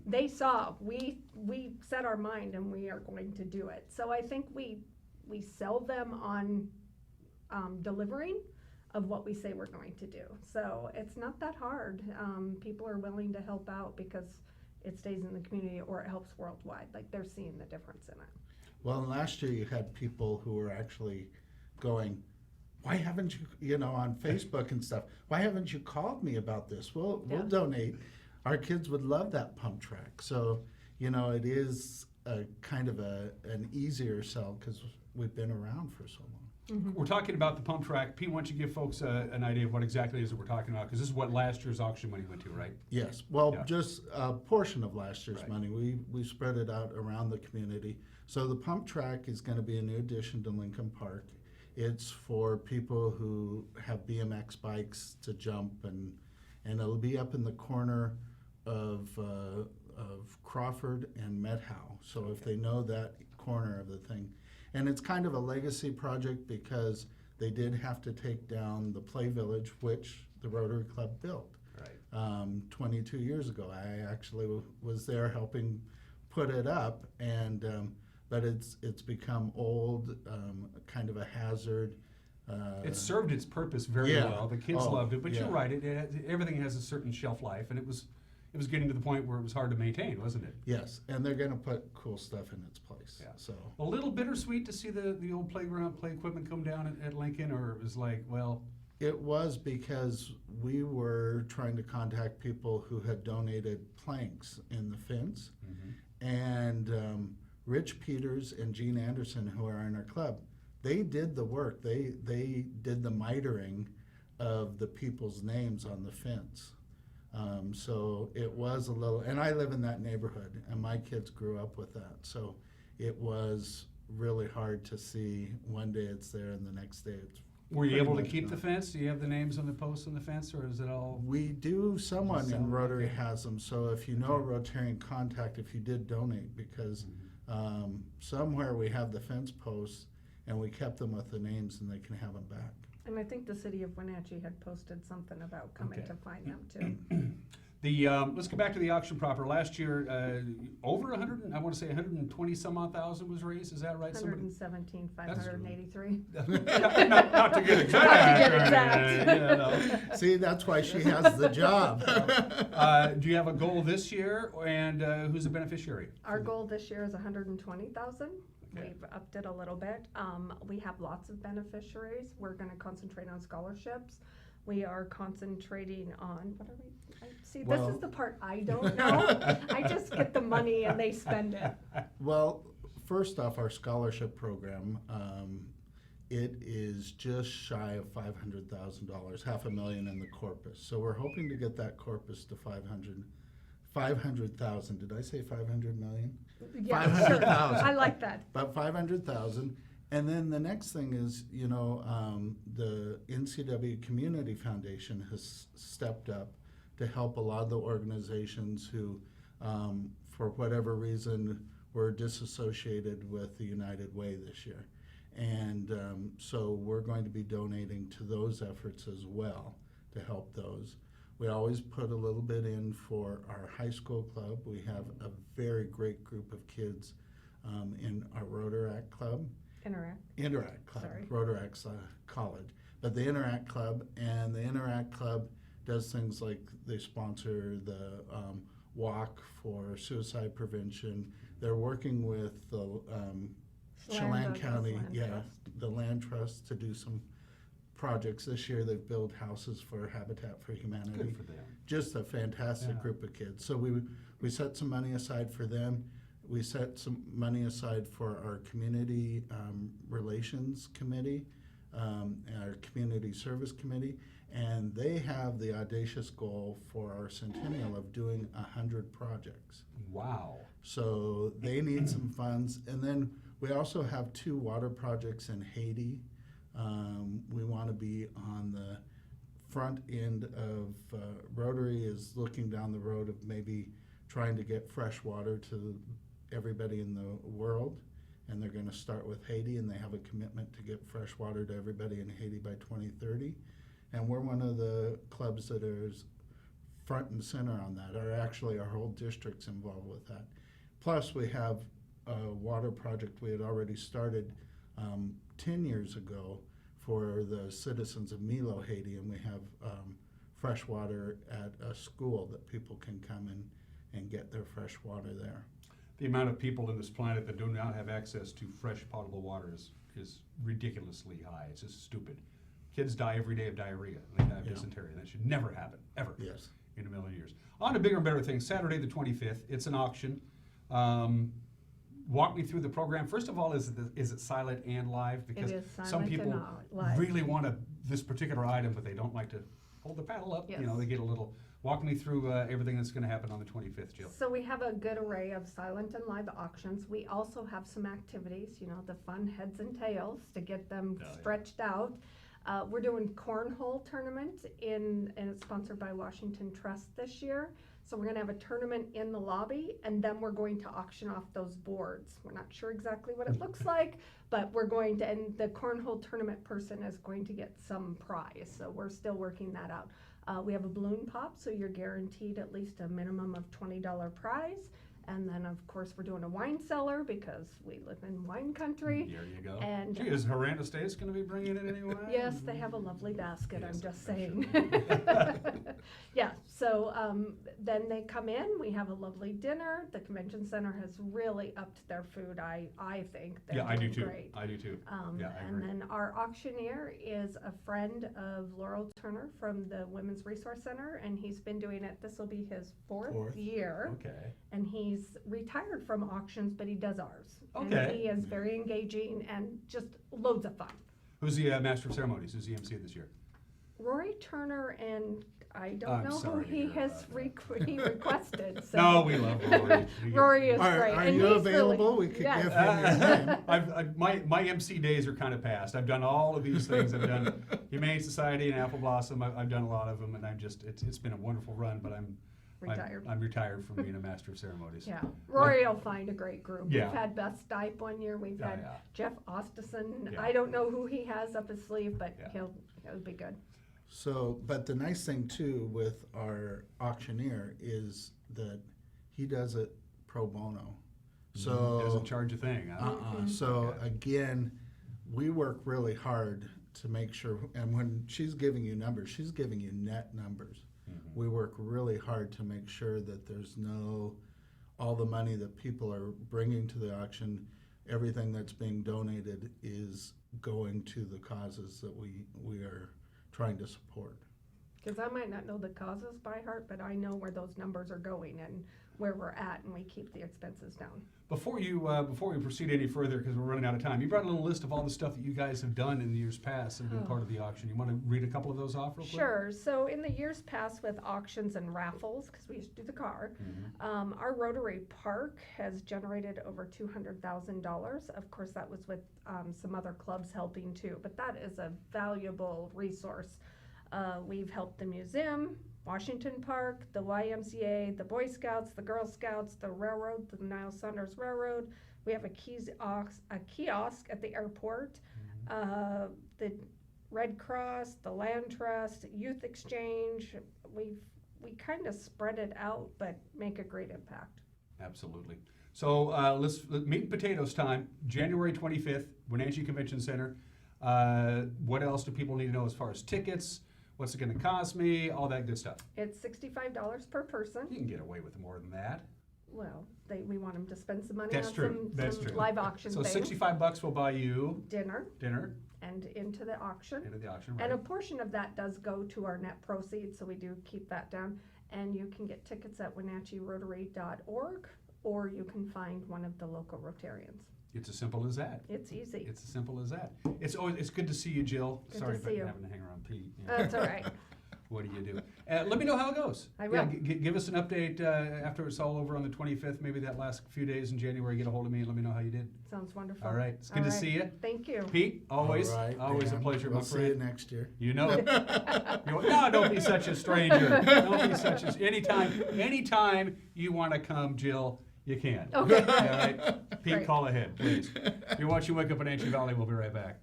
they saw we set our mind and we are going to do it. So I think we sell them on delivering of what we say we're going to do. So it's not that hard. People are willing to help out because it stays in the community or it helps worldwide. Like they're seeing the difference in it. Well, last year you had people who were actually going, why haven't you, on Facebook and stuff, why haven't you called me about this? We'll donate. Our kids would love that pump track. So, it is a kind of an easier sell because we've been around for so long. We're talking about the pump track. Pete, why don't you give folks an idea of what exactly it is that we're talking about? Because this is what last year's auction money went to, right? Yes. Well, just a portion of last year's money. We spread it out around the community. So the pump track is going to be a new addition to Lincoln Park. It's for people who have BMX bikes to jump, and it'll be up in the corner of Crawford and Methow. So if they know that corner of the thing. And it's kind of a legacy project because they did have to take down the Play Village, which the Rotary Club built 22 years ago. I actually was there helping put it up, and but it's become old, kind of a hazard. It served its purpose very well. The kids loved it, but you're right. Everything has a certain shelf life, and it was getting to the point where it was hard to maintain, wasn't it? Yes, and they're going to put cool stuff in its place. Yeah. So a little bittersweet to see the old playground play equipment come down at Lincoln, or it was like, well. It was because we were trying to contact people who had donated planks in the fence, and Rich Peters and Gene Anderson, who are in our club, they did the work. They did the mitering of the people's names on the fence. So it was a little, and I live in that neighborhood, and my kids grew up with that. So it was really hard to see one day it's there and the next day it's. Were you able to keep the fence? Do you have the names on the posts on the fence, or is it all? We do. Someone in Rotary has them. So if you know a Rotarian, contact if you did donate, because somewhere we have the fence posts, and we kept them with the names, and they can have them back. And I think the city of Wenatchee had posted something about coming to find them too. Let's go back to the auction proper. Last year, over 100, I want to say 120 some odd thousand was raised. Is that right? 117,583. Not to get exact. See, that's why she has the job. Do you have a goal this year, and who's the beneficiary? Our goal this year is 120,000. We've upped it a little bit. We have lots of beneficiaries. We're going to concentrate on scholarships. We are concentrating on, what are we? See, this is the part I don't know. I just get the money and they spend it. Well, first off, our scholarship program, it is just shy of $500,000, $500,000 in the corpus. So we're hoping to get that corpus to 500,000. Did I say 500 million? Yeah, 500,000. I like that. About 500,000. And then the next thing is, the NCW Community Foundation has stepped up to help a lot of the organizations who, for whatever reason, were disassociated with the United Way this year. And so we're going to be donating to those efforts as well to help those. We always put a little bit in for our high school club. We have a very great group of kids in our Rotaract club. Interact Club, Sorry. Rotaract's college. But the Interact Club, and the Interact Club does things like they sponsor the walk for suicide prevention. They're working with the Chelan County, the Land Trust to do some projects. This year they've built houses for Habitat for Humanity. Good for them. Just a fantastic group of kids. So we set some money aside for them. We set some money aside for our community relations committee, our community service committee, and they have the audacious goal for our centennial of doing 100 projects. Wow. So they need some funds. And then we also have 2 water projects in Haiti. We want to be on the front end of Rotary is looking down the road of maybe trying to get fresh water to everybody in the world. And they're going to start with Haiti, and they have a commitment to get fresh water to everybody in Haiti by 2030. And we're one of the clubs that is front and center on that, our whole district's involved with that. Plus, we have a water project we had already started 10 years ago for the citizens of Milo, Haiti, and we have fresh water at a school that people can come in and get their fresh water there. The amount of people in this planet that do not have access to fresh potable water is ridiculously high. It's just stupid. Kids die every day of diarrhea. They die of dysentery. That should never happen, ever. Yes. In a million years. On to bigger and better things. Saturday the 25th, it's an auction. Walk me through the program. First of all, is it silent and live? Because It is silent some people and live. really want this particular item, but they don't like to hold the paddle up. Yes. You know, they get a little. Walk me through everything that's going to happen on the 25th, Jill. So we have a good array of silent and live auctions. We also have some activities, the fun heads and tails to get them stretched out. We're doing cornhole tournament and it's sponsored by Washington Trust this year. So we're gonna have a tournament in the lobby, and then we're going to auction off those boards. We're not sure exactly what it looks like, but we're going to, and the cornhole tournament person is going to get some prize. So we're still working that out. We have a balloon pop, so you're guaranteed at least a minimum of $20 prize. And then, of course, we're doing a wine cellar because we live in wine country. There you go. And Gee, is Horanda States going to be bringing in any wine? yes, they have a lovely basket, Yes, I'm just I'm saying. Yeah, so then they come in, we have a lovely dinner. The convention center has really upped their food, I think. They're I do doing too. great. I do too. Yeah, I And agree. then our auctioneer is a friend of Laurel Turner from the Women's Resource Center, and he's been doing it, this will be his fourth year. Okay. And he's retired from auctions, but he does ours. Okay. And he is very engaging and just loads of fun. Who's the Master of Ceremonies? Who's the MC this year? Rory Turner, and I don't I'm know who sorry to he hear has he requested. So. No, we love Rory. Rory is great. Are and you he's available? Really, We could yes. give him your name. My MC days are kind of past. I've done all of these things. I've done Humane Society and Apple Blossom. I've done a lot of them, and it's been a wonderful run. But I'm retired from being a Master of Ceremonies. Yeah, Rory will find a great group. Yeah. We've had Beth Stipe one year. We've had Jeff Ostison. Yeah. I don't know who he has up his sleeve, but Yeah. he'll be good. So, but the nice thing too with our auctioneer is that he does it pro bono. So Doesn't charge a thing. Huh? So again, we work really hard to make sure, and when she's giving you numbers, she's giving you net numbers. We work really hard to make sure that there's all the money that people are bringing to the auction, everything that's being donated is going to the causes that we are trying to support. Because I might not know the causes by heart, but I know where those numbers are going and where we're at, and we keep the expenses down. Before we proceed any further, because we're running out of time, you brought a little list of all the stuff that you guys have done in the years past and been part of the auction. You want to read a couple of those off real quick? Sure. So in the years past with auctions and raffles, because we used to do the car, our Rotary Park has generated over $200,000. Of course, that was with some other clubs helping too, but that is a valuable resource. We've helped the museum, Washington Park, the YMCA, the Boy Scouts, the Girl Scouts, the railroad, the Niles Saunders Railroad. We have a kiosk at the airport, the Red Cross, the Land Trust, Youth Exchange. We kind of spread it out, but make a great impact. Absolutely. So let's meat and potatoes time. January 25th, Wenatchee Convention Center. What else do people need to know as far as tickets? What's it going to cost me? All that good stuff. It's $65 per person. You can get away with more than that. Well, we want them to spend some money That's on true. some live auction So things. $65 will buy you Dinner. Dinner. and into the auction. Into the auction, And right. a portion of that does go to our net proceeds, so we do keep that down. And you can get tickets at WenatcheeRotary.org, or you can find one of the local Rotarians. It's as simple as that. It's easy. It's as simple as that. It's good to see you, Jill. Good Sorry to about see you. having to hang around Pete. That's all right. What do you do? Let me know how it goes. I will. Yeah, give us an update after it's all over on the 25th, maybe that last few days in January. Get a hold of me and let me know how you did. Sounds wonderful. All right. It's good to see you. Thank you. Pete, always, All right, always Dan. a pleasure, We'll my see friend. you next year. You know it. No, don't be such a stranger. Don't be such a... Anytime you want to come, Jill, you can. Okay. All right? Pete, Great. call ahead, please. You're watching Wake Up Wenatchee Valley. We'll be right back.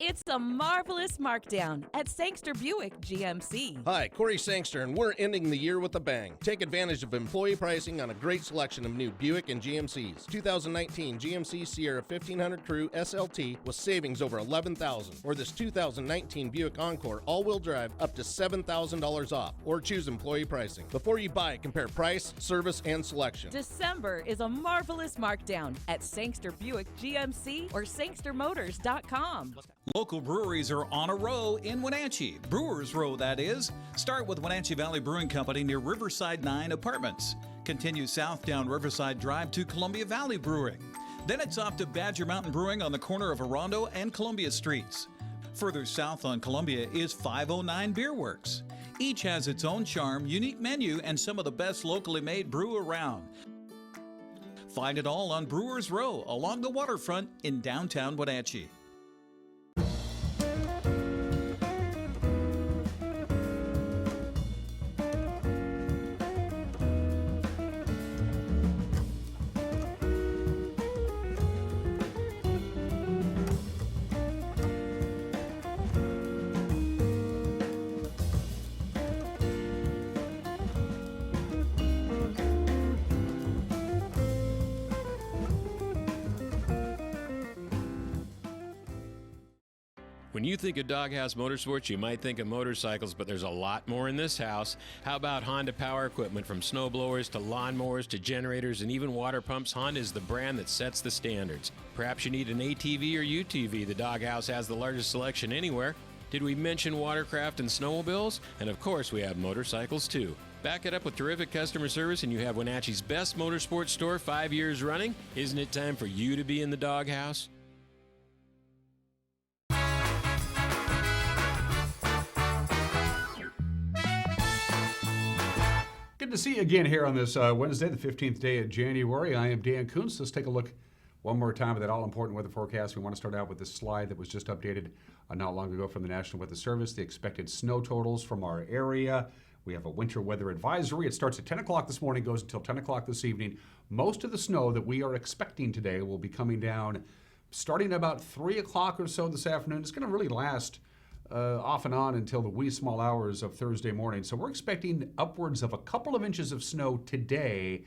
It's a marvelous markdown at Sangster Buick GMC. Hi, Corey Sangster, and we're ending the year with a bang. Take advantage of employee pricing on a great selection of new Buick and GMCs. 2019 GMC Sierra 1500 Crew SLT with savings over $11,000. Or this 2019 Buick Encore all-wheel drive up to $7,000 off. Or choose employee pricing. Before you buy, compare price, service, and selection. December is a marvelous markdown at Sangster Buick GMC or SangsterMotors.com. Local breweries are on a roll in Wenatchee. Brewers Row, that is. Start with Wenatchee Valley Brewing Company near Riverside 9 Apartments. Continue south down Riverside Drive to Columbia Valley Brewing. Then it's off to Badger Mountain Brewing on the corner of Orondo and Columbia Streets. Further south on Columbia is 509 Beer Works. Each has its own charm, unique menu, and some of the best locally made brew around. Find it all on Brewers Row along the waterfront in downtown Wenatchee. When you think of Doghouse Motorsports, you might think of motorcycles, but there's a lot more in this house. How about Honda power equipment? From snowblowers to lawnmowers to generators and even water pumps, Honda is the brand that sets the standards. Perhaps you need an ATV or UTV. The Doghouse has the largest selection anywhere. Did we mention watercraft and snowmobiles? And of course, we have motorcycles too. Back it up with terrific customer service and you have Wenatchee's best motorsports store 5 years running. Isn't it time for you to be in the Doghouse? Good to see you again here on this Wednesday, the 15th day of January. I am Dan Kuntz. Let's take a look one more time at that all-important weather forecast. We want to start out with this slide that was just updated not long ago from the National Weather Service. The expected snow totals from our area. We have a winter weather advisory. It starts at 10 o'clock this morning, goes until 10 o'clock this evening. Most of the snow that we are expecting today will be coming down starting about 3 o'clock or so this afternoon. It's going to really last off and on until the wee small hours of Thursday morning. So we're expecting upwards of a couple of inches of snow today,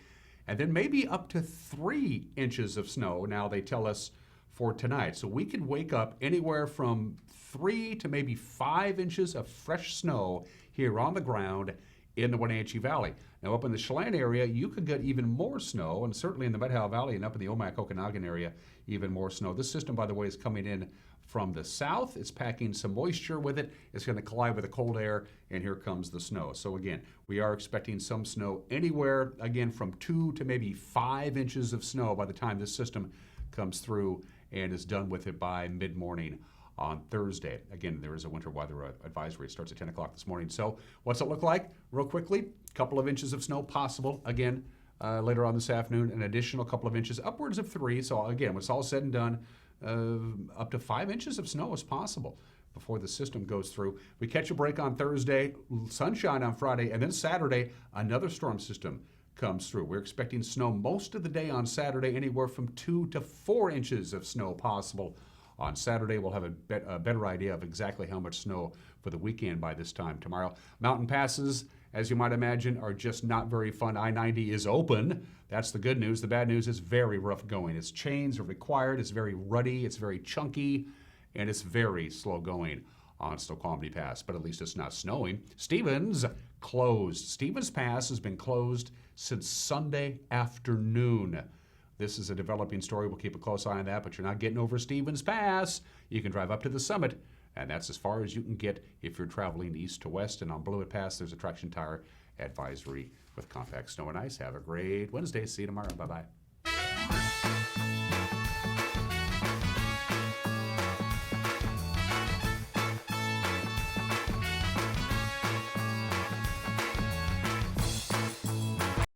and then maybe up to 3 inches of snow, now they tell us, for tonight. So we could wake up anywhere from 3 to maybe 5 inches of fresh snow here on the ground in the Wenatchee Valley. Now up in the Chelan area, you could get even more snow, and certainly in the Methow Valley and up in the Omak-Okanagan area, even more snow. This system, by the way, is coming in from the south. It's packing some moisture with it. It's going to collide with the cold air, and here comes the snow. So again, we are expecting some snow anywhere, again, from 2 to maybe 5 inches of snow by the time this system comes through and is done with it by mid-morning on Thursday. Again, there is a winter weather advisory. It starts at 10 o'clock this morning. So what's it look like? Real quickly, a couple of inches of snow possible. Again, later on this afternoon, an additional couple of inches, upwards of 3. So again, when it's all said and done, up to 5 inches of snow is possible before the system goes through. We catch a break on Thursday, sunshine on Friday, and then Saturday, another storm system comes through. We're expecting snow most of the day on Saturday, anywhere from 2 to 4 inches of snow possible. On Saturday, we'll have a better idea of exactly how much snow for the weekend by this time tomorrow. Mountain passes, as you might imagine, are just not very fun. I-90 is open. That's the good news. The bad news is very rough going. Its chains are required. It's very ruddy. It's very chunky. And it's very slow going on Snoqualmie Pass, but at least it's not snowing. Stevens closed. Stevens Pass has been closed since Sunday afternoon. This is a developing story. We'll keep a close eye on that, but you're not getting over Stevens Pass. You can drive up to the summit, and that's as far as you can get if you're traveling east to west. And on Blewett Pass, there's a traction tire advisory with compact snow and ice. Have a great Wednesday. See you tomorrow. Bye-bye.